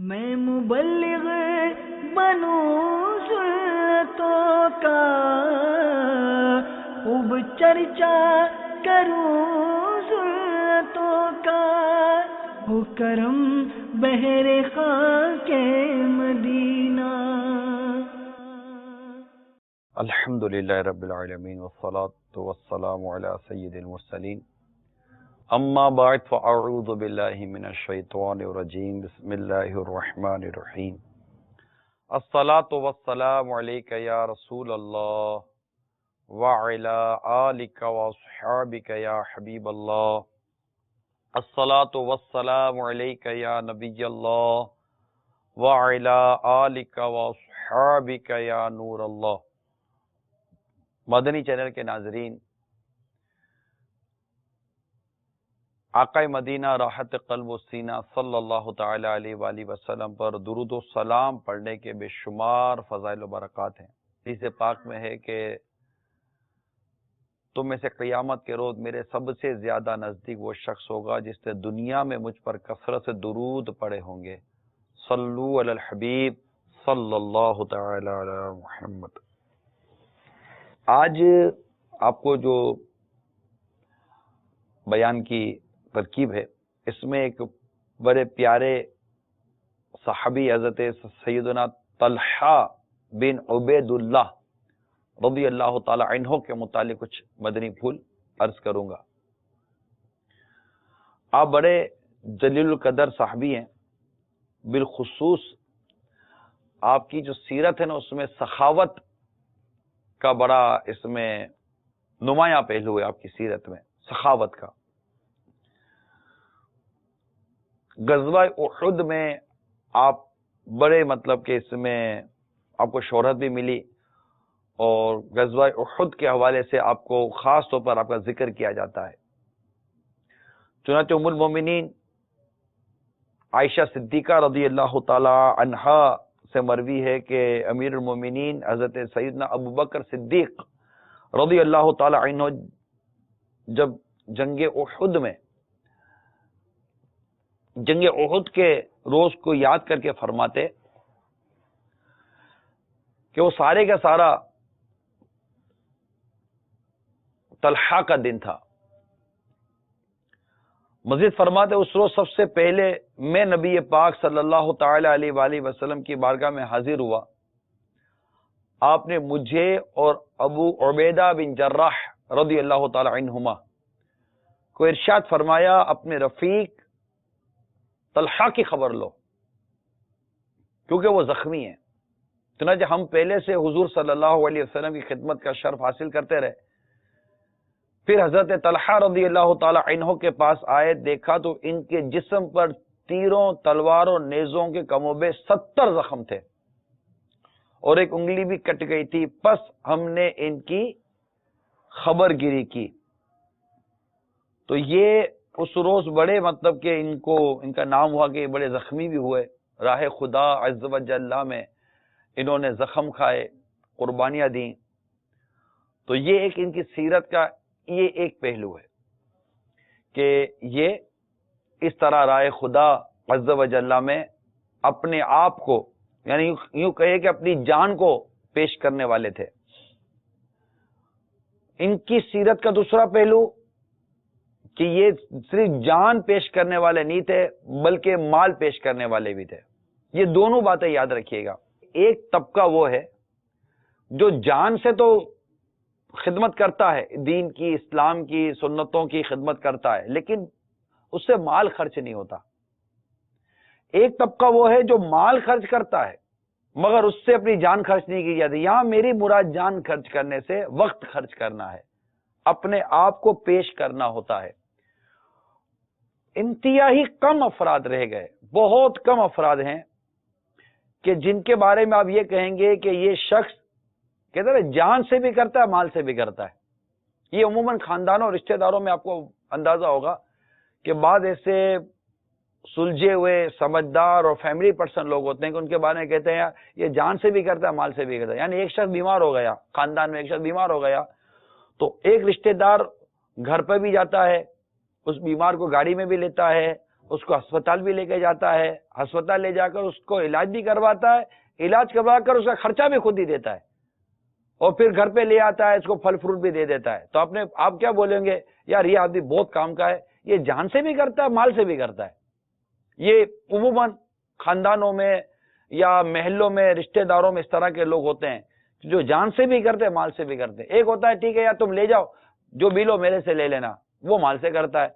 میں مبلغ بنوں سنتوں کا، خوب چرچا کروں سنتوں کا، ہو کرم بہر خاک مدینہ۔ الحمدللہ رب العالمین والصلاة والسلام علی سید المرسلین، اما بعد فاعوذ باللہ من الشیطان الرجیم، بسم اللہ الرحمن الرحیم۔ الصلاة والسلام علیک یا رسول اللہ وعلی آلک واصحابک یا حبیب اللہ، الصلاة والسلام علیک یا نبی اللہ وعلی آلک واصحابک یا نور اللہ۔ مدنی چینل کے ناظرین، آقا مدینہ راحت قلب و سینہ صلی اللہ تعالی علیہ وآلہ وسلم پر درود و سلام پڑھنے کے بے شمار فضائل و برکات ہیں۔ حدیث پاک میں ہے کہ تم میں سے قیامت کے روز میرے سب سے زیادہ نزدیک وہ شخص ہوگا جس نے دنیا میں مجھ پر کثرت سے درود پڑھے ہوں گے۔ صلو علی الحبیب صلی اللہ تعالی علی محمد۔ آج آپ کو جو بیان کی ترکیب ہے، اس میں ایک بڑے پیارے صحابی حضرت سیدنا طلحہ بن عبید اللہ رضی اللہ تعالی عنہ کے متعلق کچھ مدنی پھول عرض کروں گا۔ آپ بڑے جلیل القدر صحابی ہیں، بالخصوص آپ کی جو سیرت ہے نا، اس میں سخاوت کا بڑا اس میں نمایاں پہلو ہے۔ آپ کی سیرت میں سخاوت کا، غزوہ احد میں آپ بڑے مطلب کہ اس میں آپ کو شہرت بھی ملی، اور غزوہ احد کے حوالے سے آپ کو خاص طور پر آپ کا ذکر کیا جاتا ہے۔ چنانچہ ام المومنین عائشہ صدیقہ رضی اللہ تعالی عنہا سے مروی ہے کہ امیر المومنین حضرت سیدنا ابو بکر صدیق رضی اللہ تعالی عنہ جب جنگ احد کے روز کو یاد کر کے فرماتے کہ وہ سارے کا سارا طلحہ کا دن تھا۔ مزید فرماتے اس روز سب سے پہلے میں نبی پاک صلی اللہ تعالی علیہ وآلہ وسلم کی بارگاہ میں حاضر ہوا۔ آپ نے مجھے اور ابو عبیدہ بن جراح رضی اللہ تعالی عنہما کو ارشاد فرمایا، اپنے رفیق طلحہ کی خبر لو کیونکہ وہ زخمی ہیں۔ چنانچہ ہم پہلے سے حضور صلی اللہ علیہ وسلم کی خدمت کا شرف حاصل کرتے رہے۔ پھر حضرت طلحہ رضی اللہ تعالی عنہ کے پاس آئے، دیکھا تو ان کے جسم پر تیروں، تلواروں، نیزوں کے کم و بیش 70 زخم تھے اور ایک انگلی بھی کٹ گئی تھی۔ پس ہم نے ان کی خبر گیری کی تو یہ اس روز بڑے مطلب کہ ان کا نام ہوا کہ یہ بڑے زخمی بھی ہوئے۔ راہ خدا عز و جل میں انہوں نے زخم کھائے، قربانیاں دیں۔ تو یہ ایک ان کی سیرت کا یہ ایک پہلو ہے کہ یہ اس طرح راہ خدا عز و جل میں اپنے آپ کو، یعنی یوں کہے کہ اپنی جان کو پیش کرنے والے تھے۔ ان کی سیرت کا دوسرا پہلو کہ یہ صرف جان پیش کرنے والے نہیں تھے بلکہ مال پیش کرنے والے بھی تھے۔ یہ دونوں باتیں یاد رکھیے گا۔ ایک طبقہ وہ ہے جو جان سے تو خدمت کرتا ہے، دین کی، اسلام کی، سنتوں کی خدمت کرتا ہے، لیکن اس سے مال خرچ نہیں ہوتا۔ ایک طبقہ وہ ہے جو مال خرچ کرتا ہے مگر اس سے اپنی جان خرچ نہیں کی جاتی۔ یہاں میری مراد جان خرچ کرنے سے وقت خرچ کرنا ہے، اپنے آپ کو پیش کرنا ہوتا ہے۔ انتہائی کم افراد رہ گئے، بہت کم افراد ہیں کہ جن کے بارے میں آپ یہ کہیں گے کہ یہ شخص کہتے ہیں جان سے بھی کرتا ہے، مال سے بھی کرتا ہے۔ یہ عموماً خاندانوں اور رشتہ داروں میں آپ کو اندازہ ہوگا کہ بعض ایسے سلجھے ہوئے سمجھدار اور فیملی پرسن لوگ ہوتے ہیں کہ ان کے بارے میں کہتے ہیں یہ جان سے بھی کرتا ہے، مال سے بھی کرتا ہے۔ یعنی ایک شخص بیمار ہو گیا، خاندان میں ایک شخص بیمار ہو گیا تو ایک رشتہ دار گھر پہ بھی جاتا ہے، اس بیمار کو گاڑی میں بھی لیتا ہے، اس کو ہسپتال بھی لے کے جاتا ہے، ہسپتال لے جا کر اس کو علاج بھی کرواتا ہے، علاج کروا کر اس کا خرچہ بھی خود ہی دیتا ہے، اور پھر گھر پہ لے آتا ہے، اس کو پھل فروٹ بھی دے دیتا ہے. تو آپ کیا بولیں گے؟ یار یہ آدمی بہت کام کا ہے، یہ جان سے بھی کرتا ہے، مال سے بھی کرتا ہے. یہ عموماً خاندانوں میں یا محلوں میں رشتہ داروں میں اس طرح کے لوگ ہوتے ہیں جو جان سے بھی کرتے ہیں، مال سے بھی کرتے ہیں. ایک ہوتا ہے ٹھیک ہے یار تم لے جاؤ، جو بلو میرے سے لے لینا، وہ مال سے کرتا ہے.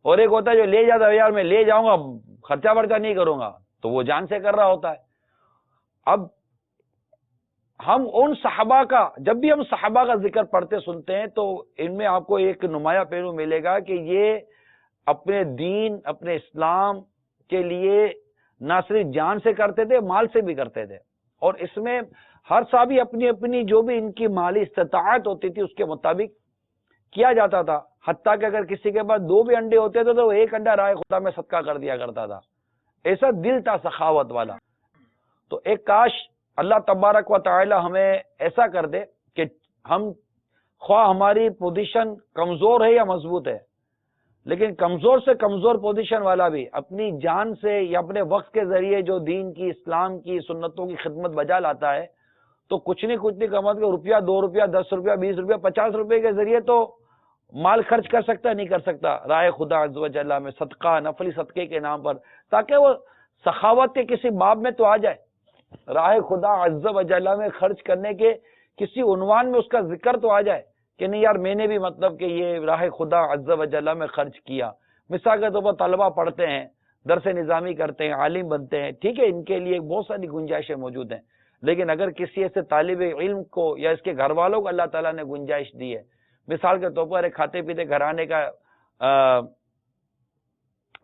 اور ایک ہوتا ہے جو لے جاتا ہے، یار میں لے جاؤں گا، خرچہ برچہ نہیں کروں گا، تو وہ جان سے کر رہا ہوتا ہے. اب ہم ان صحابہ کا، جب بھی ہم صحابہ کا ذکر پڑھتے سنتے ہیں تو ان میں آپ کو ایک نمایاں پہلو ملے گا کہ یہ اپنے دین، اپنے اسلام کے لیے نہ صرف جان سے کرتے تھے، مال سے بھی کرتے تھے. اور اس میں ہر صحابی اپنی اپنی جو بھی ان کی مالی استطاعت ہوتی تھی اس کے مطابق کیا جاتا تھا. حتیٰ کہ اگر کسی کے پاس 2 بھی انڈے ہوتے تھے تو وہ 1 انڈا راہ خدا میں صدقہ کر دیا کرتا تھا. ایسا دل تھا سخاوت والا. تو ایک کاش اللہ تبارک و تعالی ہمیں ایسا کر دے کہ ہم، خواہ ہماری پوزیشن کمزور ہے یا مضبوط ہے، لیکن کمزور سے کمزور پوزیشن والا بھی اپنی جان سے یا اپنے وقت کے ذریعے جو دین کی، اسلام کی سنتوں کی خدمت بجا لاتا ہے، تو کچھ نہیں کم از کم روپیہ، 2 روپیہ، 10 روپیہ، 20 روپیہ، 50 روپے کے ذریعے تو مال خرچ کر سکتا ہے، نہیں کر سکتا راہ خدا عز و جل میں صدقہ، نفلی صدقے کے نام پر، تاکہ وہ سخاوت کے کسی باب میں تو آ جائے، راہ خدا عز و جل میں خرچ کرنے کے کسی عنوان میں اس کا ذکر تو آ جائے کہ نہیں یار میں نے بھی مطلب کہ یہ راہ خدا عز و جل میں خرچ کیا. مثال کے طور پر طلبہ پڑھتے ہیں، درس نظامی کرتے ہیں، عالم بنتے ہیں، ٹھیک ہے، ان کے لیے بہت ساری گنجائشیں موجود ہیں. لیکن اگر کسی ایسے طالب علم کو یا اس کے گھر والوں کو اللہ تعالیٰ نے گنجائش دی ہے، مثال کے طور پر ایک کھاتے پیتے گھرانے کا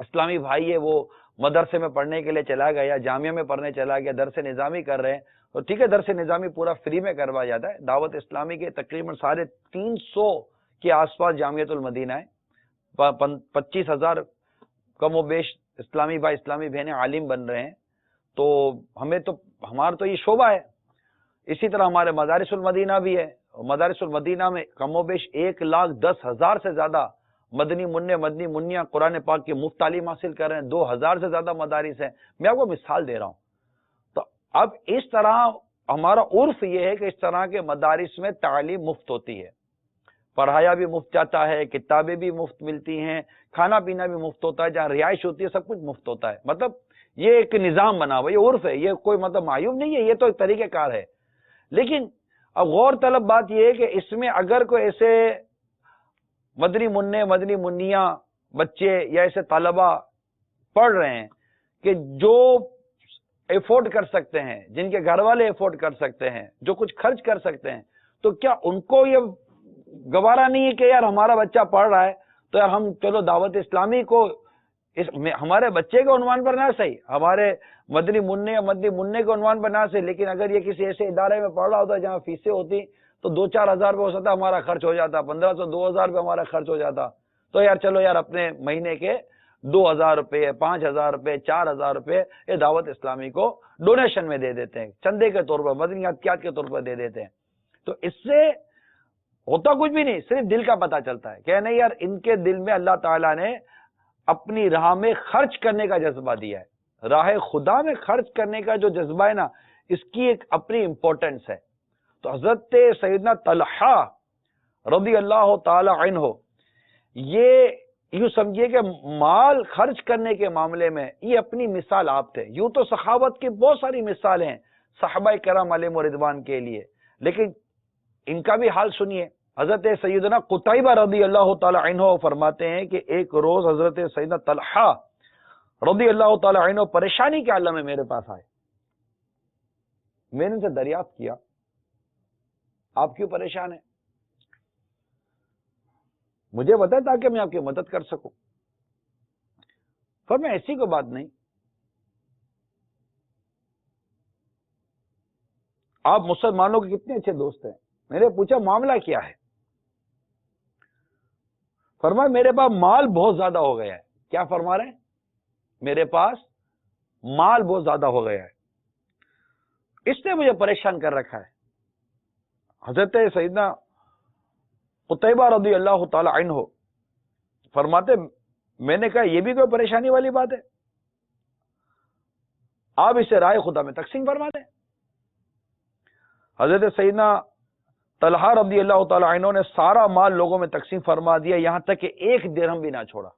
اسلامی بھائی ہے، وہ مدرسے میں پڑھنے کے لیے چلا گیا یا جامعہ میں پڑھنے چلا گیا، درس نظامی کر رہے ہیں، تو ٹھیک ہے درس نظامی پورا فری میں کروایا جاتا ہے. دعوت اسلامی کے تقریباً 350 کے آس پاس جامعۃ المدینہ ہے، 25,000 کم و بیش اسلامی بھائی، اسلامی بہنیں عالم بن رہے ہیں. تو ہمارا تو یہ شعبہ ہے. اسی طرح ہمارے مدارس المدینہ بھی ہے. مدارس المدینہ میں کم و بیش 1,10,000 سے زیادہ مدنی منیاں قرآن پاک کی مفت تعلیم حاصل کر رہے ہیں. 2,000 سے زیادہ مدارس ہیں. میں آپ کو مثال دے رہا ہوں. تو اب اس طرح ہمارا عرف یہ ہے کہ اس طرح کے مدارس میں تعلیم مفت ہوتی ہے، پڑھایا بھی مفت جاتا ہے، کتابیں بھی مفت ملتی ہیں، کھانا پینا بھی مفت ہوتا ہے، جہاں رہائش ہوتی ہے سب کچھ مفت ہوتا ہے. مطلب یہ ایک نظام بنا ہوا، یہ عرف ہے، یہ کوئی مطلب معیوب نہیں ہے، یہ تو ایک طریقہ کار ہے. لیکن اب غور طلب بات یہ ہے کہ اس میں اگر کوئی ایسے مدنی منیاں بچے یا ایسے طلبہ پڑھ رہے ہیں کہ جو ایفورڈ کر سکتے ہیں، جن کے گھر والے ایفورڈ کر سکتے ہیں، جو کچھ خرچ کر سکتے ہیں، تو کیا ان کو یہ گوارا نہیں ہے کہ یار ہمارا بچہ پڑھ رہا ہے تو یار ہم چلو دعوت اسلامی کو ہمارے بچے کے عنوان پر نہ صحیح، ہمارے مدنی منع کے عنوان پر نہ صحیح، لیکن اگر یہ کسی ایسے ادارے میں پڑھ رہا ہوتا ہے جہاں فیسیں ہوتی تو 2-4 ہزار روپے ہو سکتا ہمارا خرچ ہو جاتا، 1,500 2,000 روپے ہمارا خرچ ہو جاتا. تو یار چلو یار اپنے مہینے کے 2,000 روپے، 5,000 روپے، 4,000 روپے یہ دعوت اسلامی کو ڈونیشن میں دے دیتے ہیں، چندے کے طور پر، مدنی عطیات کے طور پر دے دیتے ہیں. تو اس سے ہوتا کچھ بھی نہیں، صرف دل کا پتہ چلتا ہے کہ نہیں یار ان کے دل میں اللہ تعالیٰ نے اپنی راہ میں خرچ کرنے کا جذبہ دیا ہے. راہ خدا میں خرچ کرنے کا جو جذبہ ہے نا، اس کی ایک اپنی امپورٹنس ہے. تو حضرت سیدنا طلحہ رضی اللہ تعالی عنہ، یہ یوں سمجھیے کہ مال خرچ کرنے کے معاملے میں یہ اپنی مثال آپ تھے. یوں تو سخاوت کی بہت ساری مثالیں ہیں صحابہ کرام علیہم رضوان کے لیے، لیکن ان کا بھی حال سنیے. حضرت سیدنا قتیبہ رضی اللہ تعالی عنہ فرماتے ہیں کہ ایک روز حضرت سیدنا طلحہ رضی اللہ تعالی عنہ پریشانی کے عالم میں میرے پاس آئے. میں نے ان سے دریافت کیا آپ کیوں پریشان ہیں، مجھے بتائیں تاکہ میں آپ کی مدد کر سکوں. فرمایا ایسی کوئی بات نہیں، آپ مسلمانوں کے کتنے اچھے دوست ہیں. میں نے پوچھا معاملہ کیا ہے. فرمایا میرے پاس مال بہت زیادہ ہو گیا ہے. کیا فرما رہے ہیں؟ میرے پاس مال بہت زیادہ ہو گیا ہے، اس نے مجھے پریشان کر رکھا ہے. حضرت سیدنا قتیبہ رضی اللہ تعالی عنہ فرماتے میں نے کہا یہ بھی کوئی پریشانی والی بات ہے، آپ اسے رائے خدا میں تقسیم فرما دیں۔ حضرت سیدنا طلحہ رضی اللہ تعالی عنہ نے سارا مال لوگوں میں تقسیم فرما دیا، یہاں تک کہ 1 درہم بھی نہ چھوڑا۔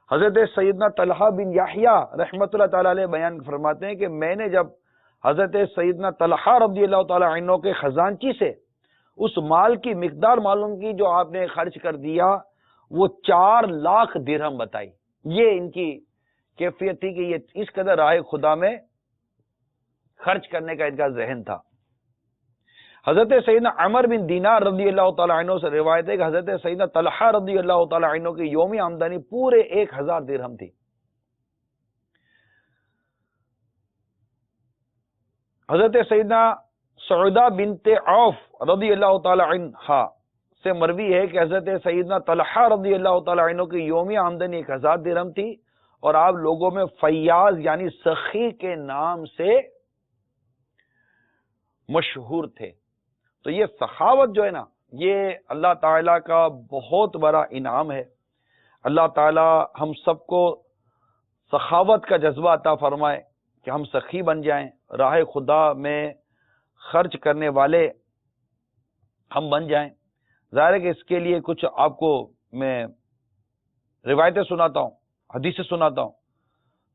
حضرت سیدنا طلحہ بن یحییٰ رحمۃ اللہ تعالی علیہ بیان فرماتے ہیں کہ میں نے جب حضرت سیدنا طلحہ رضی اللہ تعالی عنہ کے خزانچی سے اس مال کی مقدار معلوم کی جو آپ نے خرچ کر دیا، وہ 4 لاکھ درہم بتائی۔ یہ ان کی کیفیت تھی کہ یہ اس قدر راہ خدا میں خرچ کرنے کا ان کا ذہن تھا۔ حضرت سیدنا عمر بن دینار رضی اللہ تعالی عنہ سے روایت ہے کہ حضرت سیدنا طلحہ رضی اللہ تعالی عنہ کی یومی آمدنی پورے 1000 درہم تھی۔ حضرت سیدنا سعودہ بنت عوف رضی اللہ تعالی عنہ سے مروی ہے کہ حضرت سیدنا طلحہ رضی اللہ تعالی عنہ کی یومی آمدنی 1000 درہم تھی، اور آپ لوگوں میں فیاض یعنی سخی کے نام سے مشہور تھے۔ تو یہ سخاوت جو ہے نا، یہ اللہ تعالیٰ کا بہت بڑا انعام ہے۔ اللہ تعالیٰ ہم سب کو سخاوت کا جذبہ عطا فرمائے کہ ہم سخی بن جائیں، راہ خدا میں خرچ کرنے والے ہم بن جائیں۔ ظاہر ہے کہ اس کے لیے کچھ آپ کو میں روایتیں سناتا ہوں، حدیثیں سناتا ہوں،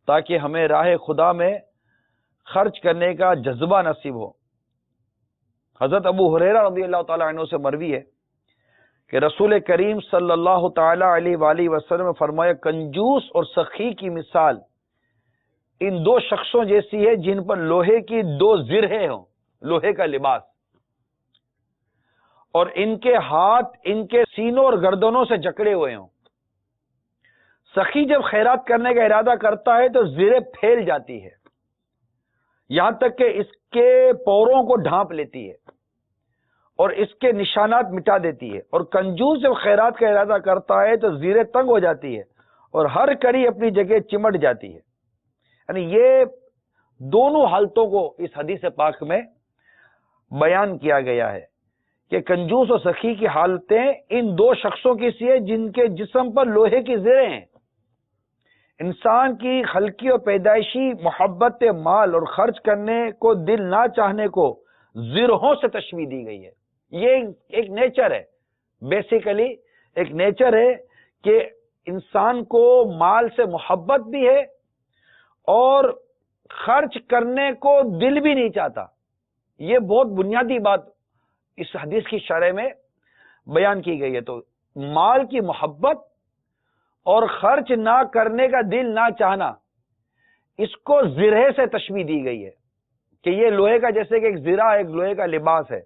تاکہ ہمیں راہ خدا میں خرچ کرنے کا جذبہ نصیب ہو۔ حضرت ابو ہریرہ رضی اللہ تعالی عنہ سے مروی ہے کہ رسول کریم صلی اللہ تعالی علیہ وآلہ وسلم نے فرمایا، کنجوس اور سخی کی مثال ان 2 شخصوں جیسی ہے جن پر لوہے کی 2 زرہیں ہوں، لوہے کا لباس، اور ان کے ہاتھ ان کے سینوں اور گردنوں سے جکڑے ہوئے ہوں۔ سخی جب خیرات کرنے کا ارادہ کرتا ہے تو زریں پھیل جاتی ہے، یہاں تک کہ اس کے پوروں کو ڈھانپ لیتی ہے اور اس کے نشانات مٹا دیتی ہے، اور کنجوس جب خیرات کا ارادہ کرتا ہے تو زریں تنگ ہو جاتی ہے اور ہر کڑی اپنی جگہ چمٹ جاتی ہے۔ یعنی یہ دونوں حالتوں کو اس حدیث پاک میں بیان کیا گیا ہے کہ کنجوس اور سخی کی حالتیں ان 2 شخصوں کی سی ہے جن کے جسم پر لوہے کی زریں ہیں۔ انسان کی خلقی اور پیدائشی محبت مال اور خرچ کرنے کو دل نہ چاہنے کو زرہوں سے تشبیہ دی گئی ہے۔ یہ ایک نیچر ہے، بیسیکلی ایک نیچر ہے کہ انسان کو مال سے محبت بھی ہے اور خرچ کرنے کو دل بھی نہیں چاہتا۔ یہ بہت بنیادی بات اس حدیث کی شرح میں بیان کی گئی ہے۔ تو مال کی محبت اور خرچ نہ کرنے کا دل نہ چاہنا، اس کو زرہ سے تشبیہ دی گئی ہے کہ یہ لوہے کا، جیسے کہ ایک زرہ ایک لوہے کا لباس ہے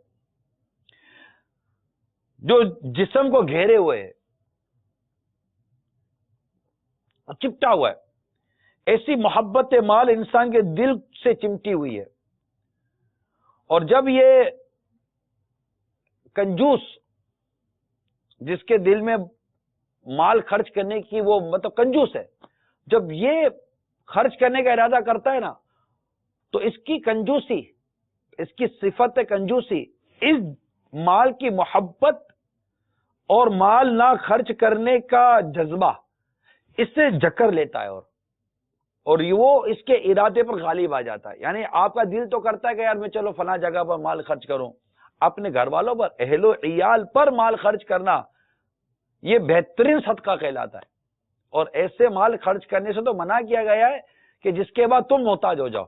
جو جسم کو گھیرے ہوئے ہے، چپٹا ہوا ہے۔ ایسی محبت مال انسان کے دل سے چمٹی ہوئی ہے، اور جب یہ کنجوس جس کے دل میں مال خرچ کرنے کی وہ مطلب کنجوس ہے، جب یہ خرچ کرنے کا ارادہ کرتا ہے نا، تو اس کی کنجوسی، اس کی صفت کنجوسی اس مال کی محبت اور مال نہ خرچ کرنے کا جذبہ اس سے جکر لیتا ہے، اور وہ اس کے ارادے پر غالب آ جاتا ہے۔ یعنی آپ کا دل تو کرتا ہے کہ یار میں چلو فلاں جگہ پر مال خرچ کروں، اپنے گھر والوں پر، اہل و عیال پر مال خرچ کرنا یہ بہترین صدقہ کہلاتا ہے، اور ایسے مال خرچ کرنے سے تو منع کیا گیا ہے کہ جس کے بعد تم محتاج ہو جاؤ۔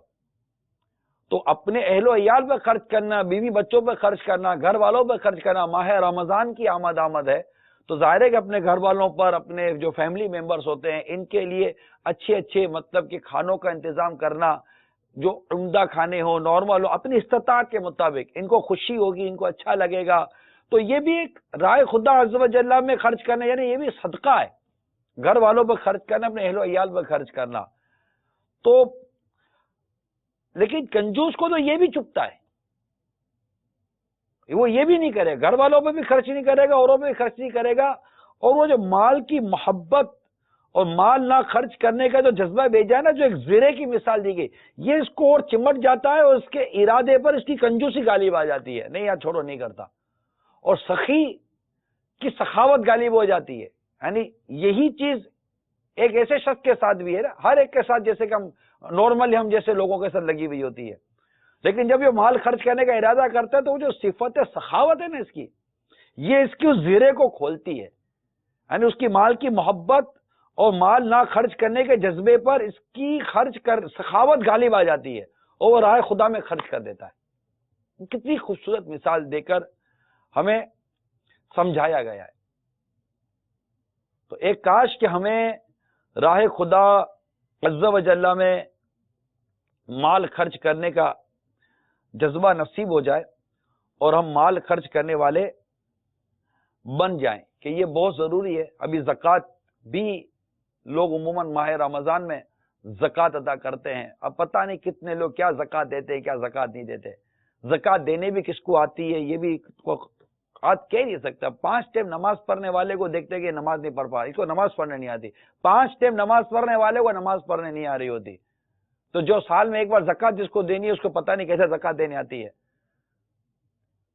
تو اپنے اہل و عیال پر خرچ کرنا، بیوی بچوں پر خرچ کرنا، گھر والوں پر خرچ کرنا، ماہ رمضان کی آمد ہے تو ظاہر ہے کہ اپنے گھر والوں پر، اپنے جو فیملی ممبرز ہوتے ہیں ان کے لیے اچھے مطلب کہ کھانوں کا انتظام کرنا، جو عمدہ کھانے ہو، نارمل ہو، اپنی استطاعت کے مطابق، ان کو خوشی ہوگی، ان کو اچھا لگے گا، تو یہ بھی ایک راہ خدا عز و جل میں خرچ کرنا، یعنی یہ بھی صدقہ ہے، گھر والوں پر خرچ کرنا، اپنے اہل و عیال پر خرچ کرنا۔ تو لیکن کنجوس کو تو یہ بھی چپتا ہے، وہ یہ بھی نہیں کرے، گھر والوں پہ بھی خرچ نہیں کرے گا، اوروں پہ بھی خرچ نہیں کرے گا، اور وہ جو مال کی محبت اور مال نہ خرچ کرنے کا جو جذبہ بھیجا ہے نا، جو ایک زرے کی مثال دی گئی، یہ اس کو اور چمٹ جاتا ہے اور اس کے ارادے پر اس کی کنجوسی غالب آ جاتی ہے، نہیں یار چھوڑو نہیں کرتا، اور سخی کی سخاوت غالب ہو جاتی ہے، یعنی یہی چیز ایک ایسے شخص کے ساتھ بھی ہے نا، ہر ایک کے ساتھ جیسے کہ نارملی ہم جیسے لوگوں کے ساتھ لگی ہوئی ہوتی ہے، لیکن جب یہ مال خرچ کرنے کا ارادہ کرتا ہے تو وہ جو صفت سخاوت ہے نا اس کی، یہ اس کی اس زیرے کو کھولتی ہے، یعنی اس کی مال کی محبت اور مال نہ خرچ کرنے کے جذبے پر اس کی سخاوت غالب آ جاتی ہے اور وہ راہ خدا میں خرچ کر دیتا ہے۔ کتنی خوبصورت مثال دے کر ہمیں سمجھایا گیا ہے۔ تو ایک کاش کہ ہمیں راہ خدا عز و جل میں مال خرچ کرنے کا جذبہ نصیب ہو جائے اور ہم مال خرچ کرنے والے بن جائیں کہ یہ بہت ضروری ہے۔ ابھی زکوٰۃ بھی لوگ عموماً ماہ رمضان میں زکوٰۃ ادا کرتے ہیں، اب پتہ نہیں کتنے لوگ کیا زکوٰۃ دیتے ہیں کیا زکوٰۃ نہیں دیتے۔ زکوٰۃ دینے بھی کس کو آتی ہے یہ بھی آج کہہ نہیں سکتا۔ 5 ٹائم نماز پڑھنے والے کو دیکھتے کہ نماز نہیں پڑھ پا، اس کو نماز پڑھنے نہیں آتی۔ 5 ٹائم نماز پڑھنے والے کو نماز پڑھنے نہیں آ رہی ہوتی، تو جو سال میں ایک بار زکوٰۃ جس کو دینی ہے اس کو پتہ نہیں کیسے زکوٰۃ دینے آتی ہے۔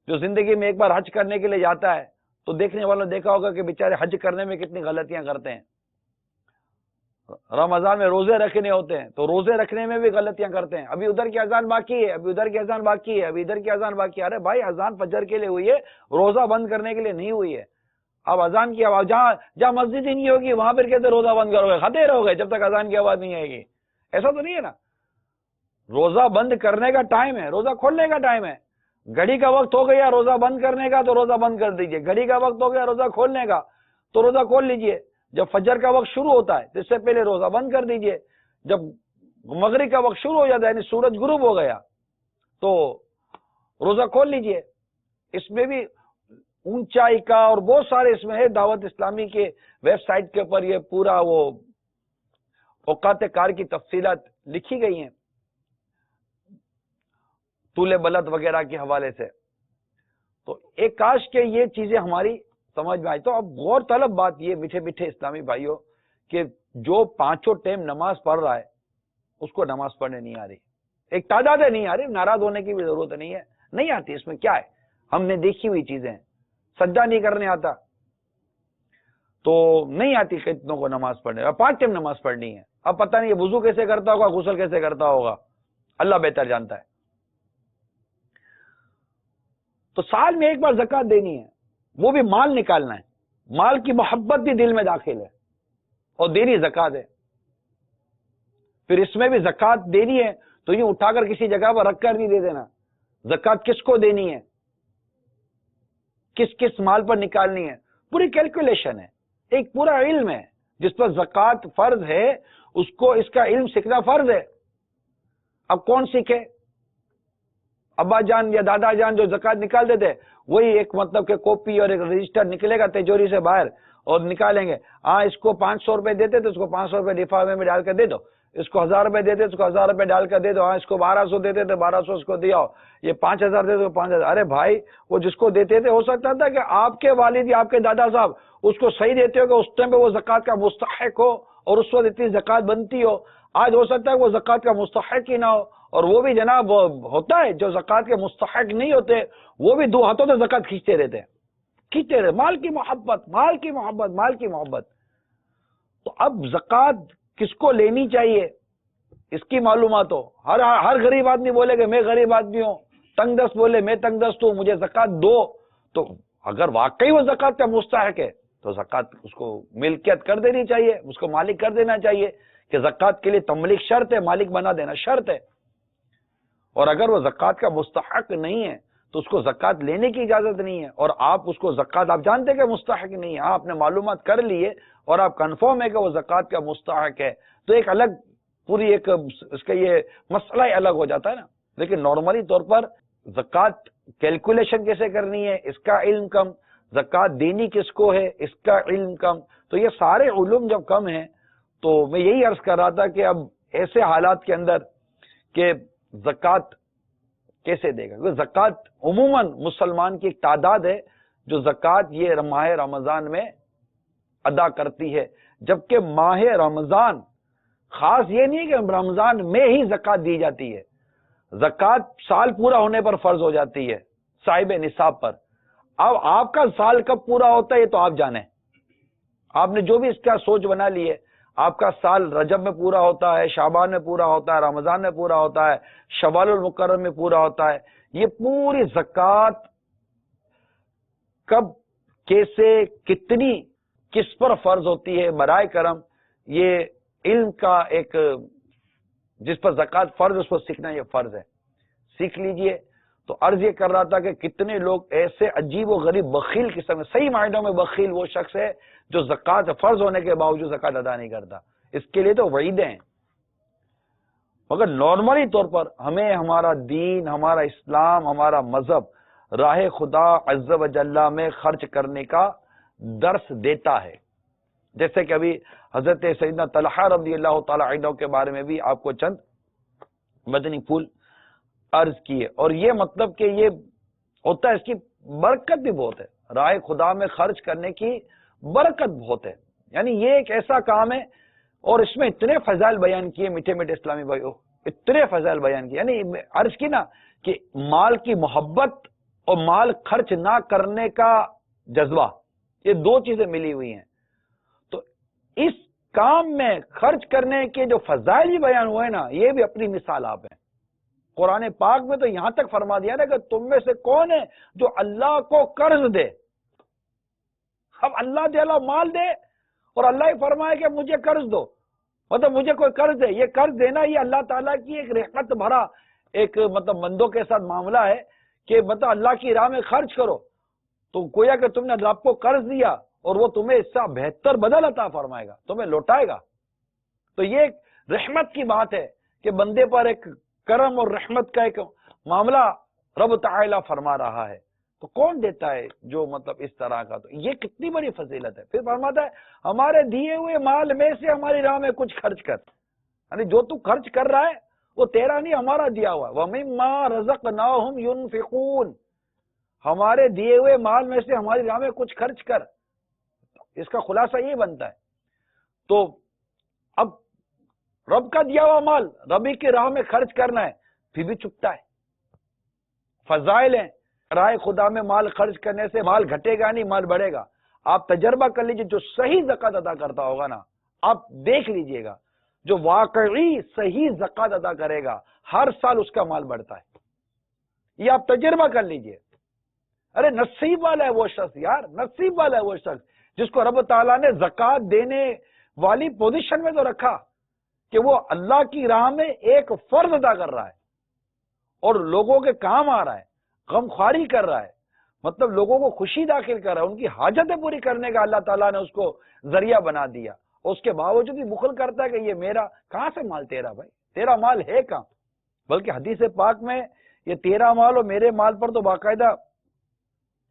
جو زندگی میں ایک بار حج کرنے کے لیے جاتا ہے تو دیکھنے والوں نے دیکھا ہوگا کہ بیچارے حج کرنے میں کتنی غلطیاں کرتے ہیں۔ رمضان میں روزے رکھنے ہوتے ہیں تو روزے رکھنے میں بھی غلطیاں کرتے ہیں، ابھی ادھر کی اذان باقی ہے، ابھی ادھر کی اذان باقی ہے، ابھی ادھر کی اذان باقی ہے۔ ارے بھائی اذان فجر کے لیے ہوئی ہے، روزہ بند کرنے کے لیے نہیں ہوئی ہے۔ اب اذان کی آواز جہاں مسجد ہی نہیں ہوگی وہاں پھر کہتے روزہ بند کرو گے، کھاتے رہو گے جب تک اذان کی آواز نہیں آئے گی، ایسا تو نہیں ہے نا۔ روزہ بند کرنے کا ٹائم ہے، روزہ کھولنے کا ٹائم ہے۔ گھڑی کا وقت ہو گیا روزہ بند کرنے کا تو روزہ بند کر دیجئے، گھڑی کا وقت ہو گیا روزہ کھولنے کا تو روزہ کھول لیجئے۔ جب فجر کا وقت شروع ہوتا ہے تو اس سے پہلے روزہ بند کر دیجئے، جب مغرب کا وقت شروع ہو جاتا ہے یعنی سورج غروب ہو گیا تو روزہ کھول لیجئے۔ اس میں بھی اونچائی کا اور بہت سارے اس میں ہے، دعوت اسلامی کے ویب سائٹ کے اوپر یہ پورا وہ اوقات کار کی تفصیلات لکھی گئی ہیں طول بلد وغیرہ کے حوالے سے۔ تو ایک کاش کہ یہ چیزیں ہماری سمجھ میں آئی۔ تو اب غور طلب بات یہ میٹھے میٹھے اسلامی بھائیوں کہ جو 5 ٹائم نماز پڑھ رہا ہے اس کو نماز پڑھنے نہیں آ رہی، ایک تعداد ہے نہیں آ رہی، ناراض ہونے کی بھی ضرورت نہیں ہے، نہیں آتی، اس میں کیا ہے، ہم نے دیکھی ہوئی چیزیں ہیں۔ سجدہ نہیں کرنے آتا تو نہیں آتی کتنوں کو نماز پڑھنے، اب 5 ٹائم نماز پڑھنی ہے، اب پتہ نہیں یہ وضو کیسے کرتا ہوگا، غسل کیسے کرتا ہوگا، اللہ بہتر جانتا ہے۔ تو سال میں ایک بار زکوٰۃ دینی ہے، وہ بھی مال نکالنا ہے، مال کی محبت بھی دل میں داخل ہے اور دینی زکوٰۃ ہے۔ پھر اس میں بھی زکوٰۃ دینی ہے تو یہ اٹھا کر کسی جگہ پر رکھ کر نہیں دے دینا۔ زکوٰۃ کس کو دینی ہے، کس کس مال پر نکالنی ہے، پوری کیلکولیشن ہے، ایک پورا علم ہے۔ جس پر زکوٰۃ فرض ہے اس کو اس کا علم سیکھنا فرض ہے۔ اب کون سیکھے؟ ابا جان یا دادا جان جو زکوٰۃ نکال دیتے وہی ایک مطلب کہ کاپی اور ایک رجسٹر نکلے گا تجوری سے باہر اور نکالیں گے، ہاں اس کو 500 روپے دیتے تو اس کو 500 روپے لفافے میں ڈال کر دے دو، اس کو 1000 روپے دیتے تو اس کو 1000 روپے ڈال کر دے دو، ہاں اس کو 1200 دیتے تو 1200 اس کو دیا، یہ 5000 دیتے تو 5000۔ ارے بھائی وہ جس کو دیتے تھے ہو سکتا تھا کہ آپ کے والد یا آپ کے دادا صاحب اس کو صحیح دیتے ہو کہ اس ٹائم پہ وہ زکوٰۃ کا مستحق ہو اور اس وقت اتنی زکوٰۃ بنتی ہو۔ آج ہو سکتا ہے وہ زکوٰۃ کا مستحق ہی نہ ہو، اور وہ بھی جناب ہوتا ہے جو زکوٰۃ کے مستحق نہیں ہوتے وہ بھی 2 ہاتھوں سے زکوٰۃ کھینچتے رہتے، مال کی محبت، مال کی محبت، مال کی محبت۔ تو اب زکوٰۃ کس کو لینی چاہیے اس کی معلومات ہو۔ ہر غریب آدمی بولے کہ میں غریب آدمی ہوں، تنگ دست بولے میں تنگ دست ہوں، مجھے زکوٰۃ دو، تو اگر واقعی وہ زکوٰۃ کا مستحق ہے تو زکوٰۃ اس کو ملکیت کر دینی چاہیے، اس کو مالک کر دینا چاہیے کہ زکوٰۃ کے لیے تملیک شرط ہے، مالک بنا دینا شرط ہے۔ اور اگر وہ زکوٰۃ کا مستحق نہیں ہے تو اس کو زکوٰۃ لینے کی اجازت نہیں ہے، اور آپ اس کو زکوٰۃ آپ جانتے کہ مستحق نہیں ہے، آپ نے معلومات کر لیے اور آپ کنفرم ہے کہ وہ زکوٰۃ کا مستحق ہے، تو ایک الگ پوری ایک اس کا یہ مسئلہ ہی الگ ہو جاتا ہے نا۔ لیکن نارملی طور پر زکوٰۃ کیلکولیشن کیسے کرنی ہے اس کا علم کم، زکوٰۃ دینی کس کو ہے اس کا علم کم، تو یہ سارے علوم جب کم ہیں تو میں یہی عرض کر رہا تھا کہ اب ایسے حالات کے اندر کہ زکوٰۃ کیسے دے گا، کیونکہ زکوٰۃ عموماً مسلمان کی ایک تعداد ہے جو زکوٰۃ یہ ماہ رمضان میں ادا کرتی ہے، جبکہ ماہ رمضان خاص یہ نہیں کہ رمضان میں ہی زکوٰۃ دی جاتی ہے، زکوٰۃ سال پورا ہونے پر فرض ہو جاتی ہے صاحب نصاب پر۔ اب آپ کا سال کب پورا ہوتا ہے یہ تو آپ جانیں، آپ نے جو بھی اس کا سوچ بنا لی ہے، آپ کا سال رجب میں پورا ہوتا ہے، شعبان میں پورا ہوتا ہے، رمضان میں پورا ہوتا ہے، شوال المکرم میں پورا ہوتا ہے، یہ پوری زکوٰۃ کب، کیسے، کتنی، کس پر فرض ہوتی ہے، برائے کرم یہ علم کا ایک، جس پر زکوٰۃ فرض اس کو سیکھنا یہ فرض ہے، سیکھ لیجئے۔ تو عرض یہ کر رہا تھا کہ کتنے لوگ ایسے عجیب و غریب بخیل قسم میں، صحیح معنوں میں بخیل وہ شخص ہے جو زکوٰۃ فرض ہونے کے باوجود زکوٰۃ ادا نہیں کرتا، اس کے لیے تو وعیدیں ہیں۔ مگر نارملی طور پر ہمیں ہمارا دین، ہمارا اسلام، ہمارا مذہب راہ خدا عز و جل میں خرچ کرنے کا درس دیتا ہے۔ جیسے کہ ابھی حضرت سیدنا طلحہ رضی اللہ تعالی عنہ کے بارے میں بھی آپ کو چند مدنی پھول عرض کیے، اور یہ مطلب کہ یہ ہوتا ہے، اس کی برکت بھی بہت ہے، راہ خدا میں خرچ کرنے کی برکت بہت ہے۔ یعنی یہ ایک ایسا کام ہے، اور اس میں اتنے فضائل بیان کیے میٹھے میٹھے اسلامی بھائیوں، اتنے فضائل بیان کیے، یعنی عرض کی نا کہ مال کی محبت اور مال خرچ نہ کرنے کا جذبہ، یہ دو چیزیں ملی ہوئی ہیں۔ تو اس کام میں خرچ کرنے کے جو فضائل بھی بیان ہوئے نا، یہ بھی اپنی مثال آپ ہیں۔ قرآن پاک میں تو یہاں تک فرما دیا نا کہ تم میں سے کون ہے جو اللہ کو قرض دے، اب اللہ دے، اللہ مال دے، اور اللہ ہی فرمائے کہ مجھے قرض دو، مطلب مجھے کوئی قرض دے۔ یہ قرض دینا یہ اللہ تعالیٰ کی ایک رحمت بھرا ایک مطلب بندوں کے ساتھ معاملہ ہے کہ مطلب اللہ کی راہ میں خرچ کرو، تو گویا کہ تم نے اللہ کو قرض دیا اور وہ تمہیں اس سے بہتر بدل عطا فرمائے گا، تمہیں لوٹائے گا۔ تو یہ ایک رحمت کی بات ہے کہ بندے پر ایک کرم اور رحمت کا ایک معاملہ رب تعالی فرما رہا ہے، تو کون دیتا ہے جو مطلب اس طرح کا؟ تو یہ کتنی بڑی فضیلت ہے۔ پھر فرماتا ہے ہمارے دیے ہوئے مال میں سے ہماری راہ میں کچھ خرچ کر، یعنی جو تو خرچ کر رہا ہے وہ تیرا نہیں، ہمارا دیا ہوا ہے۔ وَمِمَّا رَزَقْنَاهُمْ يُنْفِقُونَ، ہمارے دیے ہوئے مال میں سے ہماری راہ میں کچھ خرچ کر۔ اس کا خلاصہ یہ بنتا ہے۔ تو اب رب کا دیا ہوا مال ربی کی راہ میں خرچ کرنا ہے، پھر بھی چکتا ہے۔ فضائل ہیں، راہ خدا میں مال خرچ کرنے سے مال گھٹے گا نہیں، مال بڑھے گا۔ آپ تجربہ کر لیجئے، جو صحیح زکوٰۃ ادا کرتا ہوگا نا، آپ دیکھ لیجئے گا، جو واقعی صحیح زکوٰۃ ادا کرے گا ہر سال اس کا مال بڑھتا ہے۔ یہ آپ تجربہ کر لیجئے۔ ارے نصیب والا ہے وہ شخص یار، نصیب والا ہے وہ شخص جس کو رب تعالیٰ نے زکوٰۃ دینے والی پوزیشن میں تو رکھا کہ وہ اللہ کی راہ میں ایک فرض ادا کر رہا ہے اور لوگوں کے کام آ رہا ہے، غمخواری کر رہا ہے، مطلب لوگوں کو خوشی داخل کر رہا ہے، ان کی حاجتیں پوری کرنے کا اللہ تعالیٰ نے اس کو ذریعہ بنا دیا، اور اس کے باوجود بھی بخل کرتا ہے کہ یہ میرا، کہاں سے مال تیرا بھائی، تیرا مال ہے کہاں؟ بلکہ حدیث پاک میں یہ تیرا مال اور میرے مال پر تو باقاعدہ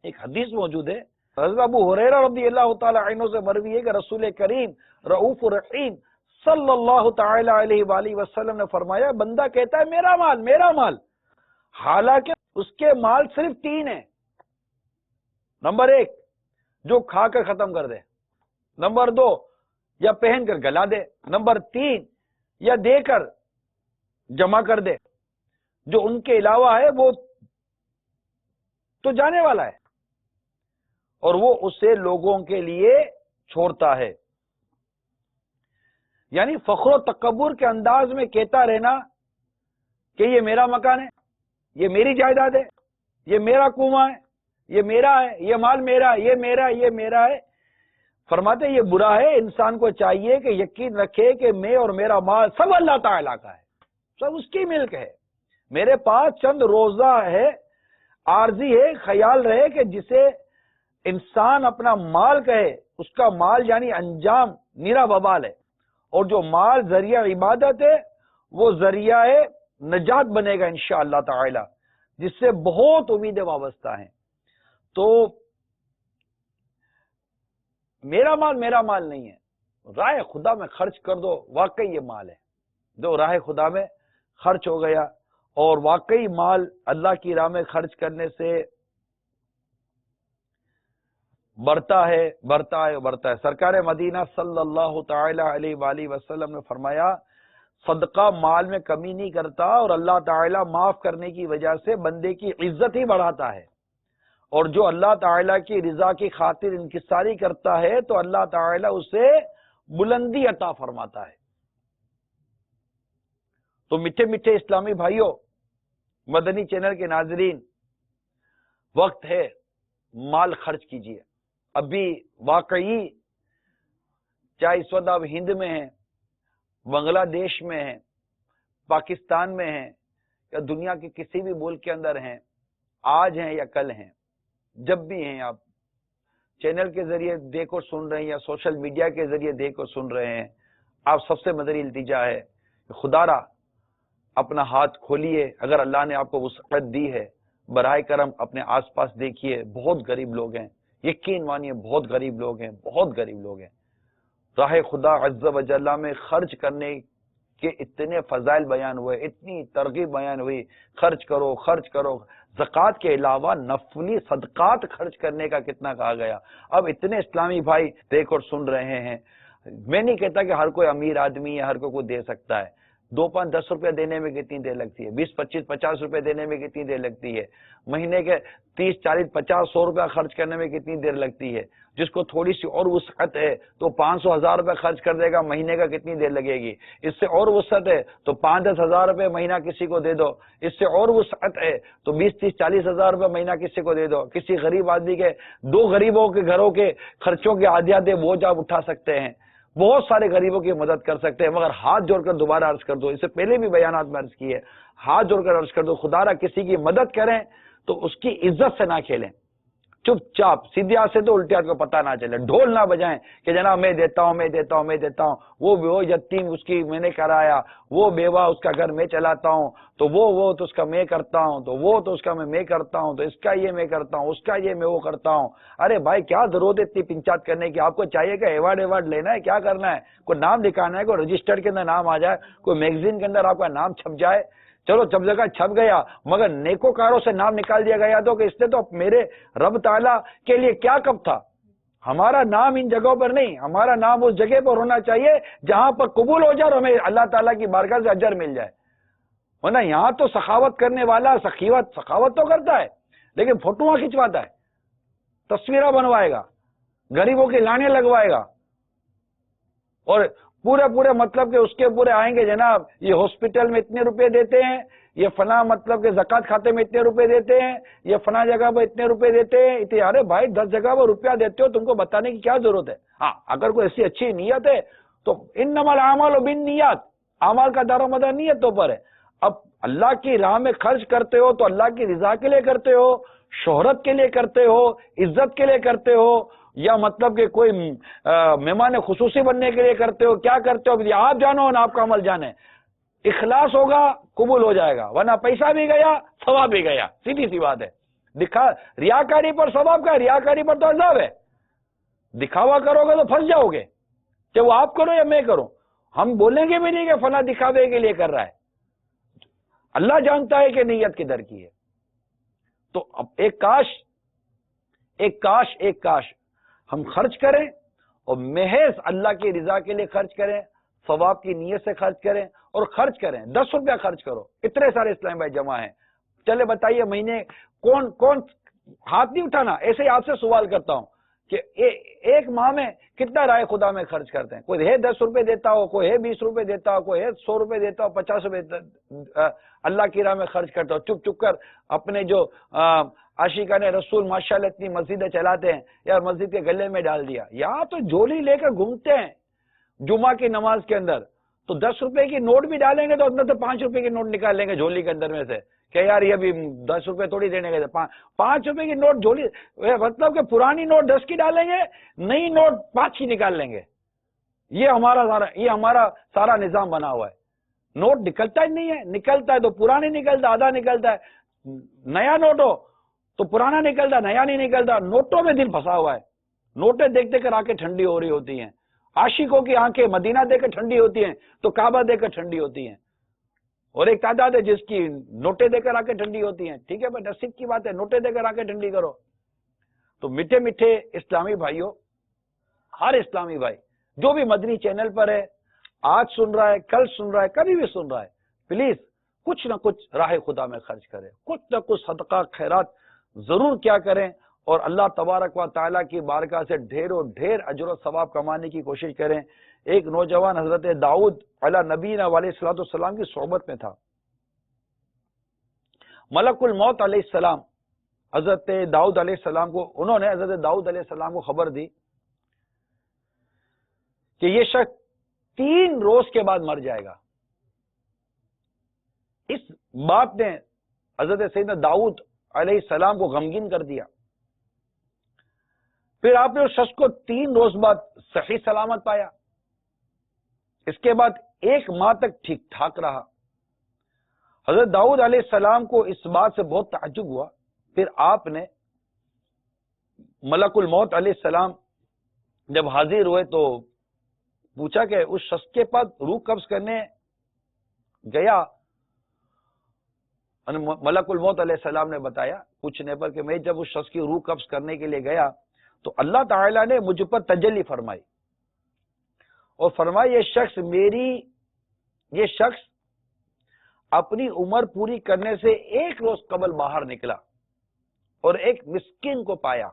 ایک حدیث موجود ہے، حضرت ابو ہریرہ رضی اللہ تعالی عنہ سے مروی ہے کہ رسول کریم رؤوف الرحیم صلی اللہ تعالی علیہ وآلہ وسلم نے فرمایا، بندہ کہتا ہے میرا مال میرا مال، حالانکہ اس کے مال صرف تین ہیں۔ نمبر ایک، جو کھا کر ختم کر دے، نمبر دو، یا پہن کر گلا دے، نمبر تین، یا دے کر جمع کر دے، جو ان کے علاوہ ہے وہ تو جانے والا ہے، اور وہ اسے لوگوں کے لیے چھوڑتا ہے۔ یعنی فخر و تکبر کے انداز میں کہتا رہنا کہ یہ میرا مکان ہے، یہ میری جائیداد ہے، یہ میرا کنواں ہے، یہ میرا ہے، یہ مال میرا ہے، یہ میرا ہے، یہ میرا ہے، فرماتے ہیں یہ برا ہے۔ انسان کو چاہیے کہ یقین رکھے کہ میں اور میرا مال سب اللہ تعالیٰ کا ہے، سب اس کی ملک ہے، میرے پاس چند روزہ ہے، عارضی ہے، خیال رہے کہ جسے انسان اپنا مال کہے، اس کا مال یعنی انجام نیرا وبال ہے، اور جو مال ذریعہ عبادت ہے وہ ذریعہ نجات بنے گا انشاءاللہ تعالی، جس سے بہت امیدیں وابستہ ہیں۔ تو میرا مال نہیں ہے، راہ خدا میں خرچ کر دو، واقعی یہ مال ہے جو راہ خدا میں خرچ ہو گیا، اور واقعی مال اللہ کی راہ میں خرچ کرنے سے بڑھتا ہے بڑھتا ہے بڑھتا ہے۔ سرکار مدینہ صلی اللہ تعالی علیہ وآلہ وسلم نے فرمایا، صدقہ مال میں کمی نہیں کرتا، اور اللہ تعالی معاف کرنے کی وجہ سے بندے کی عزت ہی بڑھاتا ہے، اور جو اللہ تعالیٰ کی رضا کی خاطر انکساری کرتا ہے تو اللہ تعالیٰ اسے بلندی عطا فرماتا ہے۔ تو میٹھے میٹھے اسلامی بھائیوں، مدنی چینل کے ناظرین، وقت ہے مال خرچ کیجئے۔ ابھی واقعی چاہے اس وقت آپ ہند میں ہیں، بنگلہ دیش میں ہیں، پاکستان میں ہیں، یا دنیا کے کسی بھی ملک کے اندر ہیں، آج ہیں یا کل ہیں، جب بھی ہیں آپ چینل کے ذریعے دیکھ اور سن رہے ہیں یا سوشل میڈیا کے ذریعے دیکھ اور سن رہے ہیں، آپ سب سے مدنی التجا ہے کہ خدا را اپنا ہاتھ کھولیے۔ اگر اللہ نے آپ کو وسعت دی ہے، براہ کرم اپنے آس پاس دیکھیے، بہت غریب لوگ ہیں، یقین مانیے بہت غریب لوگ ہیں، بہت غریب لوگ ہیں۔ راہ خدا عز و جل میں خرچ کرنے کے اتنے فضائل بیان ہوئے، اتنی ترغیب بیان ہوئی، خرچ کرو خرچ کرو۔ زکوٰۃ کے علاوہ نفلی صدقات خرچ کرنے کا کتنا کہا گیا۔ اب اتنے اسلامی بھائی دیکھ اور سن رہے ہیں، میں نہیں کہتا کہ ہر کوئی امیر آدمی ہے، ہر کوئی دے سکتا ہے۔ 2 5 10 روپے دینے میں کتنی دیر لگتی ہے، 20 25 50 روپے دینے میں کتنی دیر لگتی ہے، مہینے کے 30 40 50 100 روپے خرچ کرنے میں کتنی دیر لگتی ہے۔ جس کو تھوڑی سی اور وسعت ہے تو 500 1000 روپے خرچ کر دے گا، مہینے کا کتنی دیر لگے گی۔ اس سے اور وسعت ہے تو 5 10 ہزار روپے مہینہ کسی کو دے دو، اس سے اور وسعت ہے تو 20 30 40 ہزار روپے مہینہ کسی کو دے دو۔ کسی غریب آدمی کے 2 غریبوں کے گھروں کے خرچوں کے آدھے بوجھ آپ اٹھا سکتے ہیں، بہت سارے غریبوں کی مدد کر سکتے ہیں، مگر ہاتھ جوڑ کر دوبارہ عرض کر دو، اس سے پہلے بھی بیانات میں عرض کی ہے، ہاتھ جوڑ کر عرض کر دو، خدا را کسی کی مدد کریں تو اس کی عزت سے نہ کھیلیں، چپ چاپ سیدھے ہاتھ سے تو الٹے ہاتھ کو پتہ نہ چلے، ڈھول نہ بجائیں کہ جناب میں دیتا ہوں میں دیتا ہوں میں دیتا ہوں، وہ یتیم اس کی میں نے کرایا، وہ بیوہ اس کا گھر میں چلاتا ہوں، تو وہ تو اس کا میں کرتا ہوں، تو وہ تو اس کا میں کرتا ہوں، تو اس کا یہ میں کرتا ہوں، اس کا یہ میں وہ کرتا ہوں۔ ارے بھائی کیا ضرورت ہے اتنی پنچات کرنے کی؟ آپ کو چاہیے کہ ایوارڈ لینا ہے، کیا کرنا ہے؟ کوئی نام لکھانا ہے، کوئی رجسٹر کے اندر نام آ جائے، کوئی میگزین کے اندر آپ کا نام چھپ جائے، چلو جب جگہ چھپ گیا، مگر نیکوکاروں سے نام نکال دیا گیا تو کہ اس نے تو میرے رب تعالیٰ کے لیے کیا کب تھا۔ ہمارا نام ان جگہوں پر نہیں، ہمارا نام اس جگہ پر ہونا چاہیے جہاں پر قبول ہو جائے اور ہمیں اللہ تعالیٰ کی بارگاہ سے اجر مل جائے۔ ورنہ یہاں تو سخاوت کرنے والا سخاوت تو کرتا ہے لیکن فوٹوਆਂ کھنچواتا ہے، تصویریں بنوائے گا، غریبوں کی لانیں لگوائے گا، اور پورے مطلب کہ اس کے پورے آئیں گے جناب یہ ہاسپٹل میں اتنے روپے دیتے ہیں، یہ فلاں مطلب کہ زکوٰۃ کھاتے میں اتنے روپے دیتے ہیں، یہ فلاں جگہ پر اتنے روپے دیتے ہیں، اتنے۔ ارے بھائی 10 جگہ پر روپیہ دیتے ہو، تم کو بتانے کی کیا ضرورت ہے؟ ہاں اگر کوئی ایسی اچھی نیت ہے تو انما الاعمال بالنیات، اعمال کا دار و مدار نیتوں پر ہے۔ اب اللہ کی راہ میں خرچ کرتے ہو تو اللہ کی رضا کے لیے کرتے ہو، شہرت کے لیے کرتے ہو، عزت کے لیے کرتے ہو، یا مطلب کہ کوئی مہمان خصوصی بننے کے لیے کرتے ہو، کیا کرتے ہو یہ آپ جانو نہ آپ کا عمل جانے۔ اخلاص ہوگا قبول ہو جائے گا، ورنہ پیسہ بھی گیا ثواب بھی گیا، سیدھی سی بات ہے۔ ریاکاری پر ثواب کا، ریاکاری پر تو عذاب ہے۔ دکھاوا کرو گے تو پھنس جاؤ گے، چاہے وہ آپ کرو یا میں کروں۔ ہم بولیں گے بھی نہیں کہ فلاں دکھاوے کے لیے کر رہا ہے، اللہ جانتا ہے کہ نیت کدھر کی ہے۔ تو اب ایک کاش ہم خرچ کریں اور محض اللہ کی رضا کے لیے خرچ کریں، ثواب کی نیت سے خرچ کریں، اور خرچ کریں 10 روپیہ خرچ کرو۔ اتنے سارے اسلام بھائی جمع ہیں، چلے بتائیے مہینے کون ہاتھ نہیں اٹھانا، ایسے ہی آپ سے سوال کرتا ہوں کہ ایک ماہ میں کتنا رائے خدا میں خرچ کرتے ہیں؟ کوئی ہے 10 روپے دیتا ہو، کوئی ہے 20 روپے دیتا ہو، کوئی ہے 100 روپے دیتا ہو، 50 روپے اللہ کی راہ میں خرچ کرتا ہو۔ چپ کر اپنے جو عاشقان رسول ماشاءاللہ اتنی مسجدیں چلاتے ہیں، یار مسجد کے گلے میں ڈال دیا، یہاں تو جھولی لے کر گھومتے ہیں جمعہ کی نماز کے اندر، تو 10 روپے کی نوٹ بھی ڈالیں گے تو اندر سے 5 روپے کی نوٹ نکال لیں گے جھولی کے اندر میں سے کہ یار یہ بھی 10 روپے تھوڑی دینے کے، 5 روپے کی نوٹ جھولی، مطلب کہ پرانی نوٹ 10 کی ڈالیں گے، نئی نوٹ 5 کی نکال لیں گے۔ یہ ہمارا سارا نظام بنا ہوا ہے۔ نوٹ نکلتا ہی نہیں ہے، نکلتا ہے تو پرانی نکلتا، آدھا نکلتا ہے، نیا نوٹ ہو تو پرانا نکلتا، نیا نہیں نکلتا۔ نوٹوں میں دل پھنسا ہوا ہے، نوٹیں دیکھ دیکھ کر آنکھیں ٹھنڈی ہو رہی ہوتی ہیں، عاشقوں کی آنکھیں مدینہ دیکھ کر ٹھنڈی ہوتی ہیں تو کعبہ دیکھ کر ٹھنڈی ہوتی ہیں، اور ایک تعداد ہے جس کی نوٹیں دیکھ کر آنکھیں ٹھنڈی ہوتی ہیں۔ ٹھیک ہے بھائی، نصیب کی بات ہے، نوٹیں دیکھ کر آنکھیں ٹھنڈی کرو۔ تو میٹھے میٹھے اسلامی بھائیوں، ہر اسلامی بھائی جو بھی مدنی چینل پر ہے، آج سن رہا ہے، کل سن رہا ہے، کبھی بھی سن رہا ہے، پلیز کچھ نہ کچھ راہ خدا میں خرچ کرے، کچھ نہ کچھ صدقہ خیرات ضرور کیا کریں اور اللہ تبارک و تعالیٰ کی بارگاہ سے ڈھیر و ڈھیر اجر و ثواب کمانے کی کوشش کریں۔ ایک نوجوان حضرت داؤد علیہ نبینا علیہ الصلوۃ والسلام کی صحبت میں تھا۔ ملک الموت علیہ السلام حضرت داؤد علیہ السلام کو، انہوں نے حضرت داؤد علیہ السلام کو خبر دی کہ یہ شخص 3 روز کے بعد مر جائے گا۔ اس بات نے حضرت سیدنا داؤد علیہ السلام کو غمگین کر دیا۔ پھر آپ نے اس شخص کو 3 روز بعد صحیح سلامت پایا۔ اس کے بعد 1 ماہ تک ٹھیک ٹھاک رہا۔ حضرت داؤد علیہ السلام کو اس بات سے بہت تعجب ہوا۔ پھر آپ نے ملک الموت علیہ السلام جب حاضر ہوئے تو پوچھا کہ اس شخص کے پاس روح قبض کرنے گیا؟ ملک الموت علیہ السلام نے بتایا پوچھنے پر کہ میں جب اس شخص کی روح قبض کرنے کے لیے گیا تو اللہ تعالیٰ نے مجھ پر تجلی فرمائی اور فرمایا یہ شخص اپنی عمر پوری کرنے سے 1 روز قبل باہر نکلا اور ایک مسکین کو پایا۔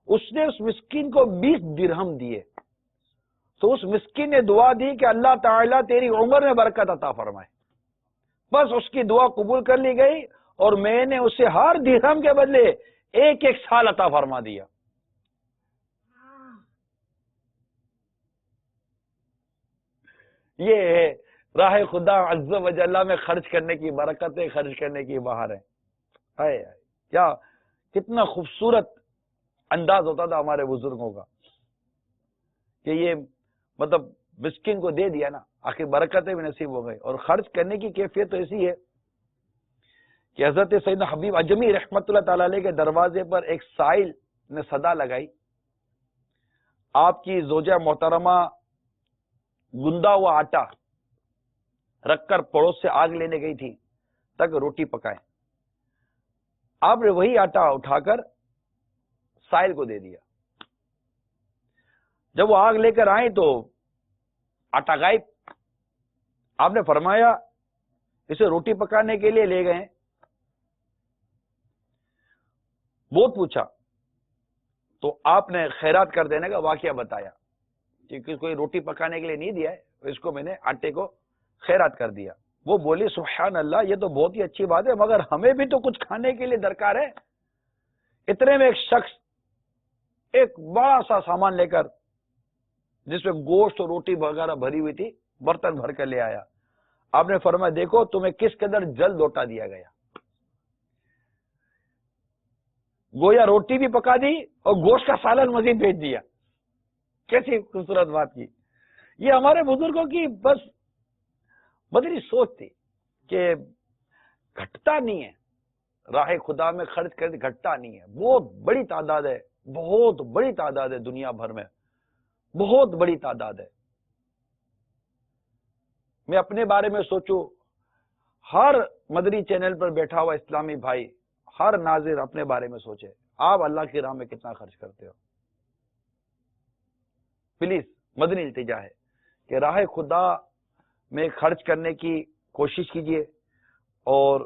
اس نے اس مسکین کو 20 درہم دیے تو اس مسکین نے دعا دی کہ اللہ تعالیٰ تیری عمر میں برکت عطا فرمائے۔ بس اس کی دعا قبول کر لی گئی اور میں نے اسے ہر درہم کے بدلے 1 سال عطا فرما دیا۔ یہ ہے راہ خدا عز و جل میں خرچ کرنے کی برکتیں، خرچ کرنے کی بہار ہے۔ کیا کتنا خوبصورت انداز ہوتا تھا ہمارے بزرگوں کا کہ یہ مطلب مسکین کو دے دیا نا، آخر برکتیں بھی نصیب ہو گئی۔ اور خرچ کرنے کی کیفیت تو ایسی ہے کہ حضرت سیدنا حبیب اجمی رحمت اللہ تعالی علیہ کے دروازے پر ایک سائل نے صدا لگائی۔ آپ کی زوجہ محترمہ گندا ہوا آٹا رکھ کر پڑوس سے آگ لینے گئی تھی تاکہ روٹی پکائیں۔ آپ نے وہی آٹا اٹھا کر سائل کو دے دیا۔ جب وہ آگ لے کر آئیں تو آٹا غائب۔ آپ نے فرمایا اسے روٹی پکانے کے لیے لے گئے؟ بہت پوچھا تو آپ نے خیرات کر دینے کا واقعہ بتایا کہ کوئی روٹی پکانے کے لیے نہیں دیا ہے، اس کو میں نے آٹے کو خیرات کر دیا۔ وہ بولی سبحان اللہ، یہ تو بہت ہی اچھی بات ہے، مگر ہمیں بھی تو کچھ کھانے کے لیے درکار ہے۔ اتنے میں ایک شخص ایک بڑا سا سامان لے کر جس میں گوشت اور روٹی وغیرہ بھری ہوئی تھی برتن بھر کر لے آیا۔ آپ نے فرمایا دیکھو تمہیں کس قدر جلد لوٹا دیا گیا، گویا روٹی بھی پکا دی اور گوشت کا سالن مزید بھیج دیا۔ کیسی خوبصورت بات کی۔ یہ ہمارے بزرگوں کی بس بدلی سوچ تھی کہ گھٹتا نہیں ہے، راہ خدا میں خرچ کر گھٹتا نہیں ہے۔ بہت بڑی تعداد ہے، بہت بڑی تعداد ہے، دنیا بھر میں بہت بڑی تعداد ہے۔ میں اپنے بارے میں سوچوں، ہر مدنی چینل پر بیٹھا ہوا اسلامی بھائی، ہر ناظر اپنے بارے میں سوچے آپ اللہ کی راہ میں کتنا خرچ کرتے ہو۔ پلیز مدنی التجا ہے کہ راہ خدا میں خرچ کرنے کی کوشش کیجئے اور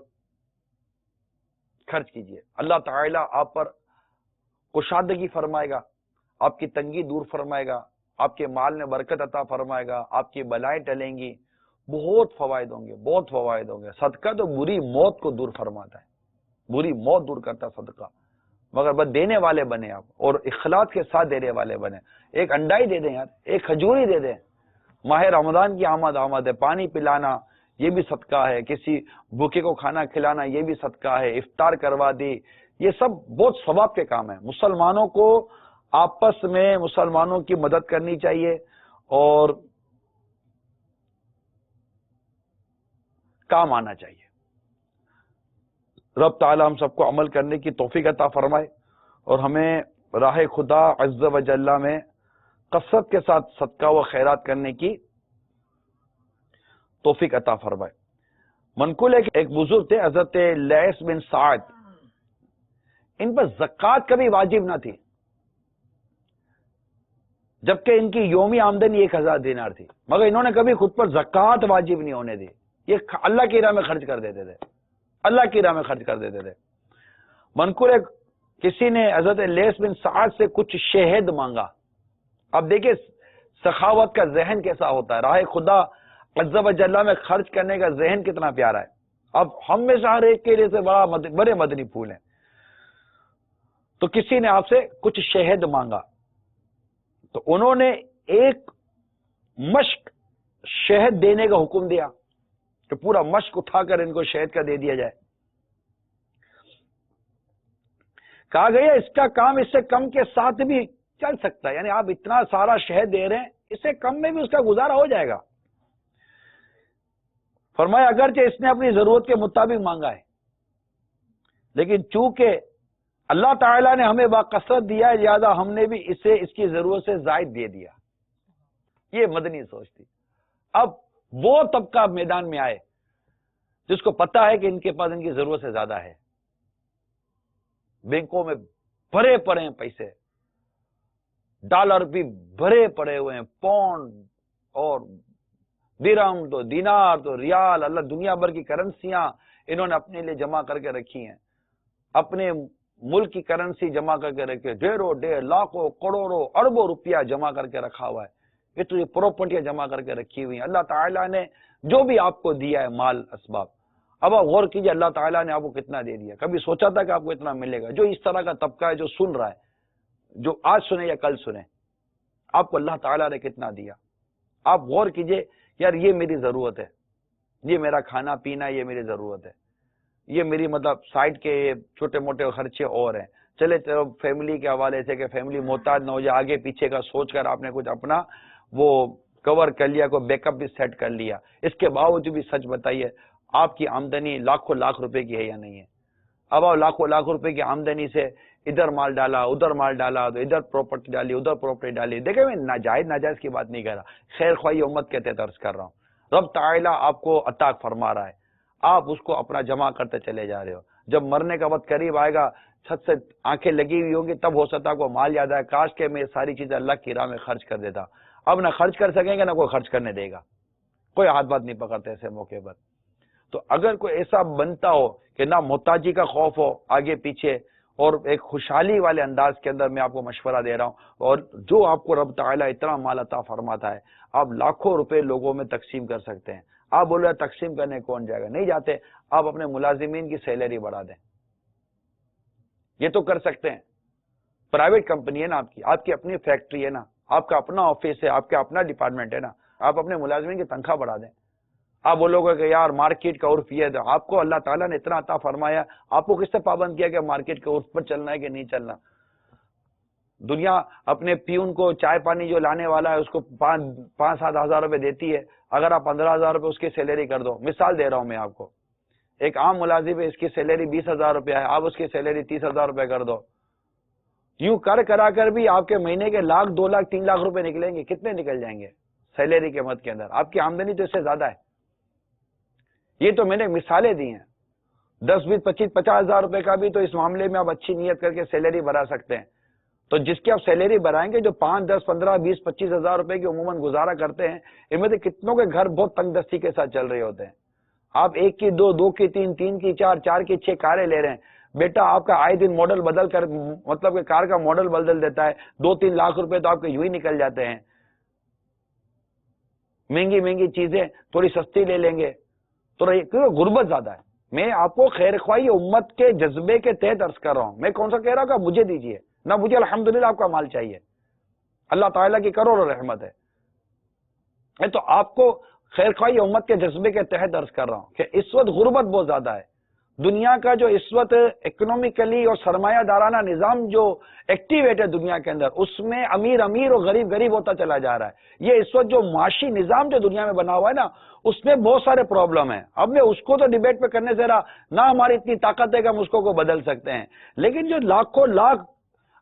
خرچ کیجئے۔ اللہ تعالیٰ آپ پر کشادگی فرمائے گا، آپ کی تنگی دور فرمائے گا، آپ کے مال میں برکت عطا فرمائے گا، آپ کی بلائیں ٹلیں گی، بہت فوائد ہوں گے، بہت فوائد ہوں گے۔ صدقہ تو بری موت کو دور فرماتا ہے، بری موت دور کرتا ہے صدقہ، مگر بس دینے والے بنے آپ اور اخلاص کے ساتھ دینے والے بنے۔ ایک انڈا ہی دے دیں یار، ایک کھجور ہی دے دیں۔ ماہ رمضان کی آمد ہے، پانی پلانا یہ بھی صدقہ ہے، کسی بھوکے کو کھانا کھلانا یہ بھی صدقہ ہے، افطار کروا دی، یہ سب بہت ثواب کے کام ہیں۔ مسلمانوں کو آپس میں مسلمانوں کی مدد کرنی چاہیے اور کام آنا چاہیے۔ رب تعالی ہم سب کو عمل کرنے کی توفیق عطا فرمائے اور ہمیں راہ خدا عز و جل میں کثرت کے ساتھ صدقہ و خیرات کرنے کی توفیق عطا فرمائے۔ منقول ہے کہ ایک بزرگ تھے حضرت لیث بن سعد، ان پر زکوٰۃ کبھی واجب نہ تھی، جبکہ ان کی یومی آمدنی 1000 دینار تھی، مگر انہوں نے کبھی خود پر زکوٰۃ واجب نہیں ہونے دی۔ یہ اللہ کی راہ میں خرچ کر دیتے تھے، اللہ کی راہ میں خرچ کر دیتے تھے۔ منقول ہے کسی نے حضرت لیث بن سعد سے کچھ شہد مانگا. اب دیکھیں سخاوت کا ذہن کیسا ہوتا ہے, راہ خدا عز و جل میں خرچ کرنے کا ذہن کتنا پیارا ہے. اب ہم میں سے ہر ایک کے لیے سے بڑے مدنی پھول ہیں. تو کسی نے آپ سے کچھ شہد مانگا تو انہوں نے ایک مشک شہد دینے کا حکم دیا کہ پورا مشک اٹھا کر ان کو شہد کا دے دیا جائے. کہا گیا اس کا کام اس سے کم کے ساتھ بھی چل سکتا ہے, یعنی آپ اتنا سارا شہد دے رہے ہیں, اس سے کم میں بھی اس کا گزارا ہو جائے گا. فرمایا اگرچہ اس نے اپنی ضرورت کے مطابق مانگا ہے, لیکن چونکہ اللہ تعالیٰ نے ہمیں باکثرت دیا ہے, لہذا ہم نے بھی اسے اس کی ضرورت سے زائد دے دیا. یہ مدنی سوچ تھی. اب وہ طبقہ میدان میں آئے جس کو پتا ہے کہ ان کے پاس ان کی ضرورت سے زیادہ ہے, بینکوں میں بھرے پڑے ہیں پیسے, ڈالر بھی بھرے پڑے ہوئے ہیں, پاؤنڈ اور درہم تو دینار تو ریال, اللہ دنیا بھر کی کرنسیاں انہوں نے اپنے لیے جمع کر کے رکھی ہیں, اپنے ملک کی کرنسی جمع کر کے رکھی ہے, ڈھیروں ڈھیر لاکھوں کروڑوں اربوں روپیہ جمع کر کے رکھا ہوا ہے, اتنی پراپرٹیاں جمع کر کے رکھی ہوئی ہیں. اللہ تعالیٰ نے جو بھی آپ کو دیا ہے مال اسباب, اب آپ غور کیجئے اللہ تعالیٰ نے آپ کو کتنا دے دیا. کبھی سوچا تھا کہ آپ کو اتنا ملے گا؟ جو اس طرح کا طبقہ ہے جو سن رہا ہے, جو آج سنے یا کل سنے, آپ کو اللہ تعالیٰ نے کتنا دیا. آپ غور کیجئے یار یہ میری ضرورت ہے, یہ میرا کھانا پینا, یہ میری ضرورت ہے, یہ میری مطلب سائڈ کے چھوٹے موٹے خرچے اور ہیں. چلے چلو فیملی کے حوالے سے کہ فیملی محتاج نہ ہو جائے, آگے پیچھے کا سوچ کر آپ نے کچھ اپنا وہ کور کر لیا, کوئی بیک اپ بھی سیٹ کر لیا. اس کے باوجود بھی سچ بتائیے آپ کی آمدنی لاکھوں لاکھ روپے کی ہے یا نہیں ہے؟ اب آپ لاکھوں لاکھ روپے کی آمدنی سے ادھر مال ڈالا, ادھر مال ڈالا, تو ادھر پراپرٹی ڈالی, ادھر پراپرٹی ڈالی. دیکھیں میں ناجائز کی بات نہیں کر رہا, خیر خواہی امت کے تحت عرض کر رہا ہوں. رب تعالیٰ آپ کو عطا فرما رہا ہے, آپ اس کو اپنا جمع کرتے چلے جا رہے ہو. جب مرنے کا وقت قریب آئے گا, چھت سے آنکھیں لگی ہوئی ہوں گی, تب ہو سکتا کو مال یاد آئے کاش کہ میں ساری چیزیں اللہ کی راہ میں خرچ کر دیتا. اب نہ خرچ کر سکیں گے نہ کوئی خرچ کرنے دے گا, کوئی ہاتھ بات نہیں پکڑتے ایسے موقع پر. تو اگر کوئی ایسا بنتا ہو کہ نہ محتاجی کا خوف ہو آگے پیچھے, اور ایک خوشحالی والے انداز کے اندر میں آپ کو مشورہ دے رہا ہوں, اور جو آپ کو رب تعالیٰ اتنا مال عطا فرماتا ہے, آپ لاکھوں روپے لوگوں میں تقسیم کر سکتے ہیں. آپ بول رہے ہیں تقسیم کرنے کون جائے گا؟ نہیں جاتے. آپ اپنے ملازمین کی سیلری بڑھا دیں, یہ تو کر سکتے ہیں. پرائیویٹ کمپنی ہے نا آپ کی اپنی فیکٹری ہے نا, آپ کا اپنا آفس ہے, آپ کا اپنا ڈپارٹمنٹ ہے نا, آپ اپنے ملازمین کی تنخواہ بڑھا دیں. آپ بولو گے کہ یار مارکیٹ کا عرف یہ ہے, آپ کو اللہ تعالیٰ نے اتنا عطا فرمایا, آپ کو کس سے پابند کیا کہ مارکیٹ کے عرف پر چلنا ہے کہ نہیں چلنا؟ دنیا اپنے پیون کو چائے پانی جو لانے والا ہے اس کو 5-7 ہزار روپے دیتی ہے. اگر آپ 15,000 روپے اس کی سیلری کر دو, مثال دے رہا ہوں میں آپ کو, ایک عام ملازم ہے اس کی سیلری 20,000 روپے ہے, آپ اس کی سیلری 30,000 روپے کر دو. یوں کرا کر بھی آپ کے مہینے کے 1,00,000 2,00,000 3,00,000 روپے نکلیں گے. کتنے نکل جائیں گے سیلری کے مد کے اندر؟ آپ کی آمدنی تو اس سے زیادہ ہے. یہ تو میں نے مثالیں دی ہیں. 10 20 25 50 ہزار روپے کا بھی تو اس معاملے میں آپ اچھی نیت کر کے سیلری بڑھا سکتے ہیں. تو جس کی آپ سیلری بڑھائیں گے, جو 5 10 15 20 25 ہزار روپے کی عموماً گزارا کرتے ہیں, ان میں سے کتنوں کے گھر بہت تنگ دستی کے ساتھ چل رہے ہوتے ہیں. آپ 1 کی 2 2 کی 3 3 کی 4 4 کی 6 کاریں لے رہے ہیں. بیٹا آپ کا آئے دن ماڈل بدل کر, مطلب کہ کار کا ماڈل بدل دیتا ہے, 2-3 لاکھ روپے تو آپ کے یوں ہی نکل جاتے ہیں. مہنگی چیزیں تھوڑی سستی لے لیں گے تو غربت زیادہ ہے. میں آپ کو خیر خواہی امت کے جذبے کے تحت عرض کر رہا ہوں. میں کون سا کہہ رہا ہوں کہ مجھے دیجیے, نہ مجھے الحمدللہ آپ کا مال چاہیے, اللہ تعالیٰ کی کروڑوں رحمت ہے. تو آپ کو خیر خواہی امت کے جذبے کے تحت عرض کر رہا ہوں کہ اس وقت غربت بہت زیادہ ہے. دنیا کا جو اس وقت اکنومیکلی اور سرمایہ دارانہ نظام جو ایکٹیویٹ ہے دنیا کے اندر, اس میں امیر اور غریب ہوتا چلا جا رہا ہے. یہ اس وقت جو معاشی نظام جو دنیا میں بنا ہوا ہے نا, اس میں بہت سارے پرابلم ہیں. اب میں اس کو تو ڈیبیٹ پہ کرنے سے رہا, نہ ہماری اتنی طاقت ہے کہ ہم اس کو بدل سکتے ہیں. لیکن جو لاکھوں لاکھ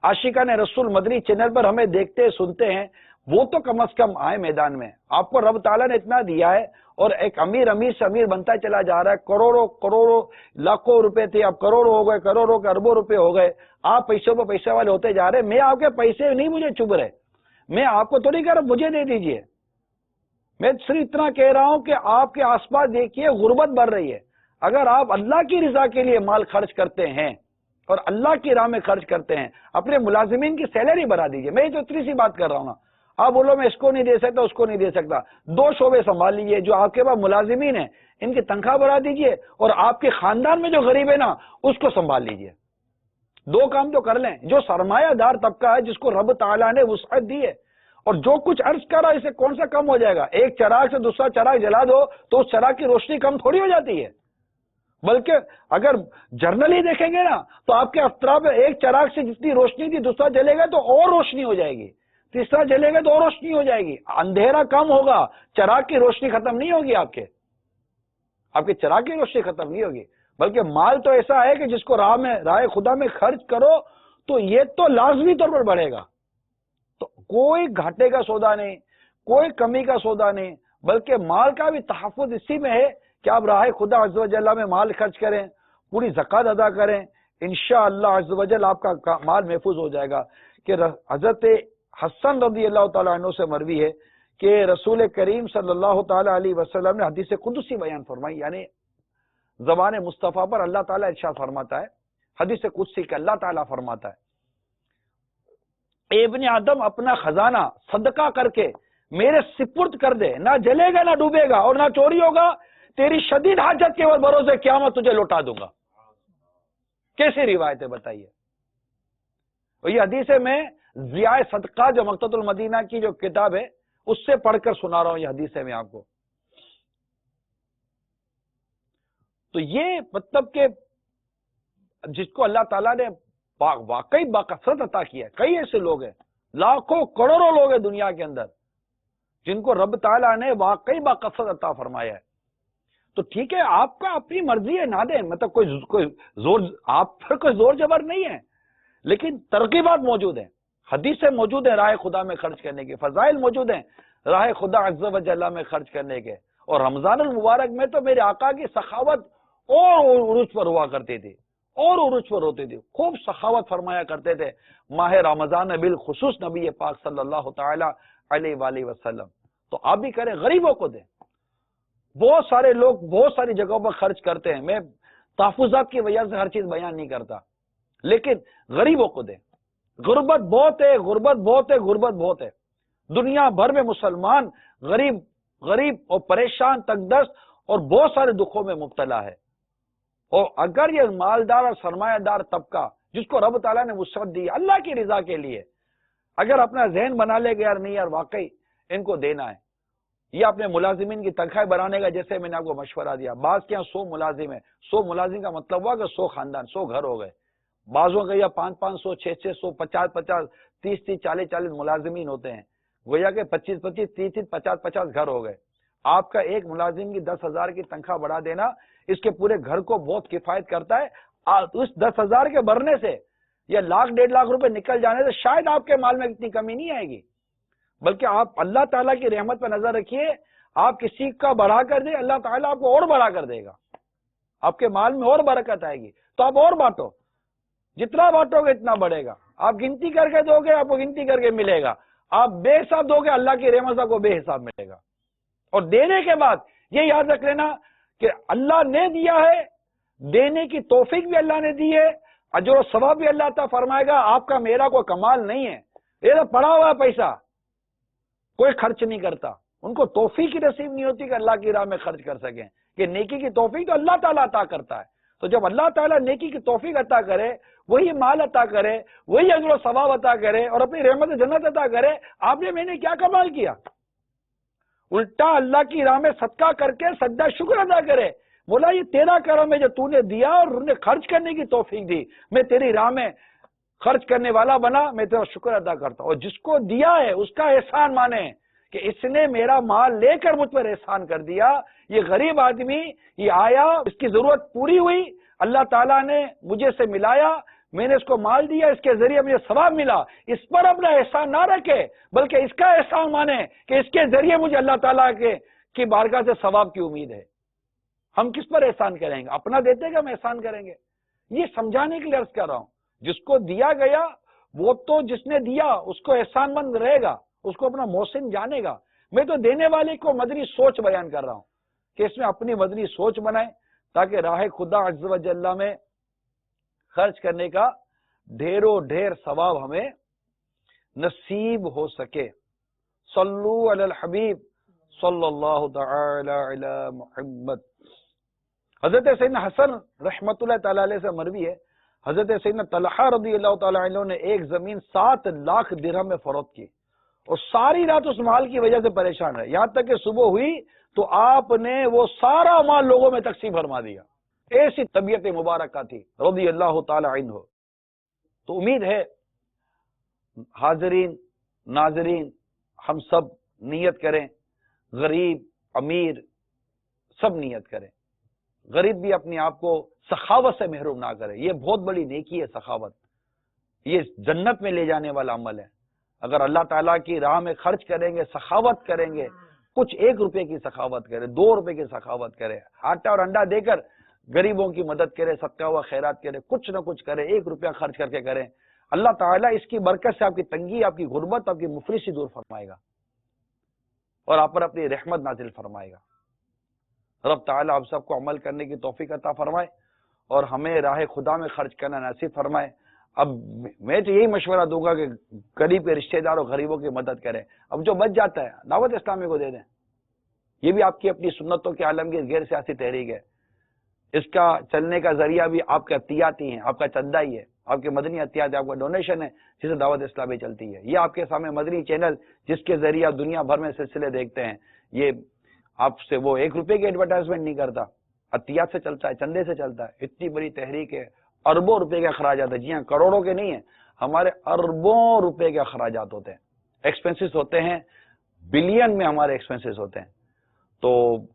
عاشقان رسول مدنی چینل پر ہمیں دیکھتے سنتے ہیں, وہ تو کم از کم آئے میدان میں. آپ کو رب تعالیٰ نے اتنا دیا ہے, اور ایک امیر سے امیر بنتا چلا جا رہا ہے. کروڑوں لاکھوں روپے تھے, اب کروڑوں ہو گئے, کروڑوں کے اربوں روپے ہو گئے. آپ پیسوں پہ پیسے والے ہوتے جا رہے. میں آپ کے پیسے نہیں مجھے چبھ رہے, میں آپ کو تو نہیں کہہ رہا مجھے دے دیجئے. میں صرف اتنا کہہ رہا ہوں کہ آپ کے آس پاس دیکھیے غربت بڑھ رہی ہے. اگر آپ اللہ کی رضا کے لیے مال خرچ کرتے ہیں اور اللہ کی راہ میں خرچ کرتے ہیں، اپنے ملازمین کی سیلری بڑھا دیجئے. میں تو اتنی سی بات کر رہا ہوں نا. آپ بولو میں اس کو نہیں دے سکتا، اس کو نہیں دے سکتا، 2 شعبے سنبھال لیجئے. جو آپ کے پاس ملازمین ہیں ان کی تنخواہ بڑھا دیجئے، اور آپ کے خاندان میں جو غریب ہے نا اس کو سنبھال لیجئے. 2 کام تو کر لیں. جو سرمایہ دار طبقہ ہے جس کو رب تعالیٰ نے وسعت دی ہے، اور جو کچھ عرض کرا اسے کون سا کم ہو جائے گا؟ ایک چراغ سے دوسرا چراغ جلا دو تو اس چراغ کی روشنی کم تھوڑی ہو جاتی ہے. بلکہ اگر جرنلی دیکھیں گے نا تو آپ کے اطراف میں ایک چراغ سے جتنی روشنی تھی دوسرا جلے گا تو اور روشنی ہو جائے گی، تیسرا جلے گا تو اور روشنی ہو جائے گی. اندھیرا کم ہوگا، چراغ کی روشنی ختم نہیں ہوگی. آپ کے چراغ کی روشنی ختم نہیں ہوگی. بلکہ مال تو ایسا ہے کہ جس کو راہ خدا میں خرچ کرو تو یہ تو لازمی طور پر بڑھے گا. تو کوئی گھاٹے کا سودا نہیں، کوئی کمی کا سودا نہیں، بلکہ مال کا بھی تحفظ اسی میں ہے کہ آپ راہ خدا عز و جل میں مال خرچ کریں، پوری زکوٰۃ ادا کریں. انشاءاللہ عز و جل آپ کا مال محفوظ ہو جائے گا. کہ حضرت حسن رضی اللہ تعالیٰ عنہ سے مروی ہے کہ رسول کریم صلی اللہ تعالیٰ علیہ وسلم نے حدیث قدسی بیان فرمائی، یعنی زبان مصطفیٰ پر اللہ تعالیٰ ارشاد فرماتا ہے، حدیث قدسی کہ اللہ تعالیٰ فرماتا ہے، اے ابن آدم اپنا خزانہ صدقہ کر کے میرے سپرد کر دے، نہ جلے گا نہ ڈوبے گا اور نہ چوری ہوگا، تیری شدید حاجت کے بھروسے قیامت تجھے لوٹا دوں گا. کیسی روایت ہے بتائیے. اور یہ حدیث میں ضیاء صدقہ جو مکتبۃ المدینہ کی جو کتاب ہے اس سے پڑھ کر سنا رہا ہوں یہ حدیث ہے میں آپ کو. تو یہ مطلب کہ جس کو اللہ تعالیٰ نے واقعی باکثرت عطا کیا ہے، کئی ایسے لوگ ہیں، لاکھوں کروڑوں لوگ ہیں دنیا کے اندر جن کو رب تعالیٰ نے واقعی باکثرت عطا فرمایا ہے. تو ٹھیک ہے، آپ کا اپنی مرضی ہے، نہ دیں، مطلب کوئی زور، آپ پر کوئی زور جبر نہیں ہے، لیکن ترغیبات موجود ہیں، حدیثیں موجود ہیں راہ خدا میں خرچ کرنے کے، فضائل موجود ہیں راہ خدا عز و جل میں خرچ کرنے کے. اور رمضان المبارک میں تو میرے آقا کی سخاوت اور عروج پر ہوا کرتی تھی، اور عروج پر ہوتی تھی، خوب سخاوت فرمایا کرتے تھے ماہ رمضان میں بالخصوص نبی پاک صلی اللہ تعالی علیہ وآلہ وسلم. تو آپ بھی کریں، غریبوں کو دیں. بہت سارے لوگ بہت ساری جگہوں پر خرچ کرتے ہیں، میں تحفظات کی وجہ سے ہر چیز بیان نہیں کرتا، لیکن غریبوں کو دیں. غربت بہت ہے، غربت بہت ہے، غربت بہت ہے. دنیا بھر میں مسلمان غریب اور پریشان، تنگ دست اور بہت سارے دکھوں میں مبتلا ہے. اور اگر یہ مالدار اور سرمایہ دار طبقہ جس کو رب تعالیٰ نے وسعت دی اللہ کی رضا کے لیے، اگر اپنا ذہن بنا لے گا یار نہیں یار واقعی ان کو دینا ہے، یا اپنے ملازمین کی تنخواہ بڑھانے کا، جیسے میں نے آپ کو مشورہ دیا، بعض کے یہاں 100 ملازم ہیں، 100 ملازم کا مطلب ہوا کہ 100 خاندان، 100 گھر ہو گئے. بعضوں کے یا 500 600 50 30 40 ملازمین ہوتے ہیں، گویا کہ 25 30 50 گھر ہو گئے. آپ کا ایک ملازم کی 10,000 کی تنخواہ بڑھا دینا اس کے پورے گھر کو بہت کفایت کرتا ہے. اس 10,000 کے بڑھنے سے یا 1,00,000 1.5 لاکھ روپے نکل جانے سے شاید آپ کے مال میں اتنی کمی نہیں آئے گی، بلکہ آپ اللہ تعالیٰ کی رحمت پر نظر رکھیے. آپ کسی کا بڑھا کر دیں، اللہ تعالیٰ آپ کو اور بڑھا کر دے گا، آپ کے مال میں اور برکت آئے گی. تو آپ اور بانٹو، جتنا بانٹو گے اتنا بڑھے گا. آپ گنتی کر کے دو گے آپ کو گنتی کر کے ملے گا، آپ بے حساب دو گے اللہ کی رحمت سے آپ کو بے حساب ملے گا. اور دینے کے بعد یہ یاد رکھ لینا کہ اللہ نے دیا ہے، دینے کی توفیق بھی اللہ نے دی ہے، اجر و ثواب بھی اللہ تعالیٰ فرمائے گا. آپ کا میرا کوئی کمال نہیں ہے، یہ تو پڑا ہوا پیسہ کوئی خرچ نہیں کرتا. ان کو توفیق کی نصیب نہیں ہوتی کہ اللہ کی راہ میں خرچ کر سکیں، کہ نیکی کی توفیق تو اللہ تعالیٰ عطا کرتا ہے. تو جب اللہ تعالیٰ نیکی کی توفیق عطا کرے، وہی مال عطا کرے، وہی اجر و ثواب عطا کرے اور اپنی رحمت جنت عطا کرے، آپ نے میں نے کیا کمال کیا؟ الٹا اللہ کی راہ میں صدقہ کر کے سجدہ شکر ادا کرے، بولا یہ تیرا کرم ہے جو تو نے دیا اور نے خرچ کرنے کی توفیق دی، میں تیری راہ میں خرچ کرنے والا بنا، میں تیرا شکر ادا کرتا ہوں. اور جس کو دیا ہے اس کا احسان مانے کہ اس نے میرا مال لے کر مجھ پر احسان کر دیا. یہ غریب آدمی یہ آیا، اس کی ضرورت پوری ہوئی، اللہ تعالیٰ نے مجھے سے ملایا، میں نے اس کو مال دیا، اس کے ذریعے مجھے ثواب ملا. اس پر اپنا احسان نہ رکھے بلکہ اس کا احسان مانے کہ اس کے ذریعے مجھے اللہ تعالیٰ کی بارگاہ سے ثواب کی امید ہے. ہم کس پر احسان کریں گے؟ اپنا دیتے گا ہم احسان کریں گے. یہ سمجھانے کے لیے عرض کر رہا ہوں، جس کو دیا گیا وہ تو جس نے دیا اس کو احسان مند رہے گا، اس کو اپنا محسن جانے گا. میں تو دینے والے کو مدنی سوچ بیان کر رہا ہوں کہ اس میں اپنی مدنی سوچ بنائیں تاکہ راہ خدا عز و جل میں خرچ کرنے کا ڈھیروں ڈھیر ثواب ہمیں نصیب ہو سکے. صلو علی الحبیب صلی اللہ تعالی علی محمد. حضرت سیدنا حسن رحمت اللہ تعالی علیہ سے مروی ہے، حضرت سیدنا طلحہ رضی اللہ تعالی عنہ نے ایک زمین 7 لاکھ درہم میں فروخت کی اور ساری رات اس مال کی وجہ سے پریشان رہے، یہاں تک کہ صبح ہوئی تو آپ نے وہ سارا مال لوگوں میں تقسیم فرما دیا. ایسی طبیعت مبارکہ تھی رضی اللہ تعالی عنہ. تو امید ہے حاضرین ناظرین ہم سب نیت کریں، غریب امیر سب نیت کریں. غریب بھی اپنے آپ کو سخاوت سے محروم نہ کرے، یہ بہت بڑی نیکی ہے. سخاوت یہ جنت میں لے جانے والا عمل ہے. اگر اللہ تعالیٰ کی راہ میں خرچ کریں گے، سخاوت کریں گے، کچھ 1 روپے کی سخاوت کرے، 2 روپے کی سخاوت کرے، آٹا اور انڈا دے کر غریبوں کی مدد کرے، صدقہ و خیرات کرے، کچھ نہ کچھ کرے، 1 روپیہ خرچ کر کے کریں، اللہ تعالیٰ اس کی برکت سے آپ کی تنگی، آپ کی غربت، آپ کی مفلسی دور فرمائے گا اور آپ پر اپنی رحمت نازل فرمائے گا. رب تعالیٰ آپ سب کو عمل کرنے کی توفیق عطا فرمائے اور ہمیں راہ خدا میں خرچ کرنا نصیب فرمائے. اب میں تو یہی مشورہ دوں گا کہ قریب کے رشتہ دار اور غریبوں کی مدد کریں. اب جو بچ جاتا ہے دعوت اسلامی کو دے دیں. یہ بھی آپ کی اپنی سنتوں کے عالمگیر غیر سیاسی تحریک ہے. اس کا چلنے کا ذریعہ بھی آپ کے عطیات ہی ہیں، آپ کا چندہ ہی ہے، آپ کے مدنی عطیات ہے، آپ کا ڈونیشن ہے جسے دعوت اسلامی چلتی ہے. یہ آپ کے سامنے مدنی چینل جس کے ذریعے آپ دنیا بھر میں سلسلے دیکھتے ہیں، یہ آپ سے وہ 1 روپے کی ایڈورٹائزمنٹ نہیں کرتا، عطیات سے چلتا ہے، چندے سے چلتا ہے. اتنی بڑی تحریک ہے، اربوں روپے کے اخراجات ہیں. جی ہاں، کروڑوں کے نہیں ہیں، ہمارے اربوں روپے کے اخراجات ہوتے ہیں، ایکسپینسز ہوتے ہیں، بلین میں ہمارے ایکسپینسز ہوتے ہیں. تو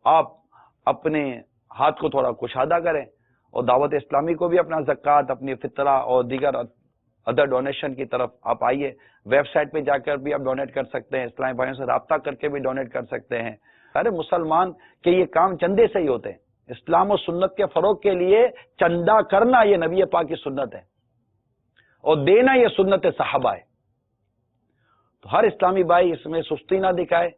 آپ اپنے ہاتھ کو تھوڑا کشادہ کریں اور دعوت اسلامی کو بھی اپنا زکوٰۃ، اپنی فطرہ اور دیگر ادر ڈونیشن کی طرف آپ آئیے. ویب سائٹ پہ جا کر بھی آپ ڈونیٹ کر سکتے ہیں، اسلامی بھائیوں سے رابطہ کر کے بھی ڈونیٹ کر سکتے ہیں. سارے مسلمان کے یہ کام چندے سے ہی ہوتے ہیں. اسلام و سنت کے فروغ کے لیے چندہ کرنا یہ نبی پاک کی سنت ہے اور دینا یہ سنت صحابہ ہے. تو ہر اسلامی بھائی اس میں سستی نہ دکھائے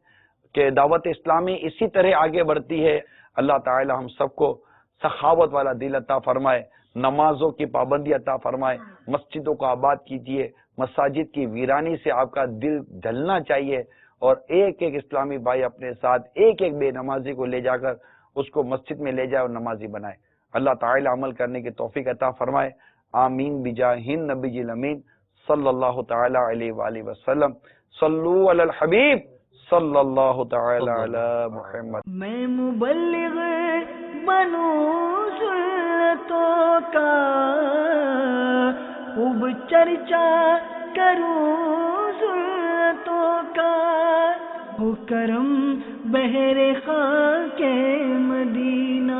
کہ دعوت اسلامی اسی طرح آگے بڑھتی ہے. اللہ تعالی ہم سب کو سخاوت والا دل عطا فرمائے، نمازوں کی پابندی عطا فرمائے، مسجدوں کو آباد کیجیے. مساجد کی ویرانی سے آپ کا دل جلنا چاہیے اور ایک ایک اسلامی بھائی اپنے ساتھ ایک ایک بے نمازی کو لے جا کر اس کو مسجد میں لے جائے اور نمازی بنائے. اللہ تعالی عمل کرنے کی توفیق عطا فرمائے. آمین بجاہ النبی الامین صلی اللہ تعالی علیہ وآلہ وسلم. صلو علی الحبیب صلی اللہ تعالی علی محمد. میں مبلغ بنوں سنتوں کا، خوب چرچا کروں سنتوں کا، ہو کرم بہر خاک مدینہ.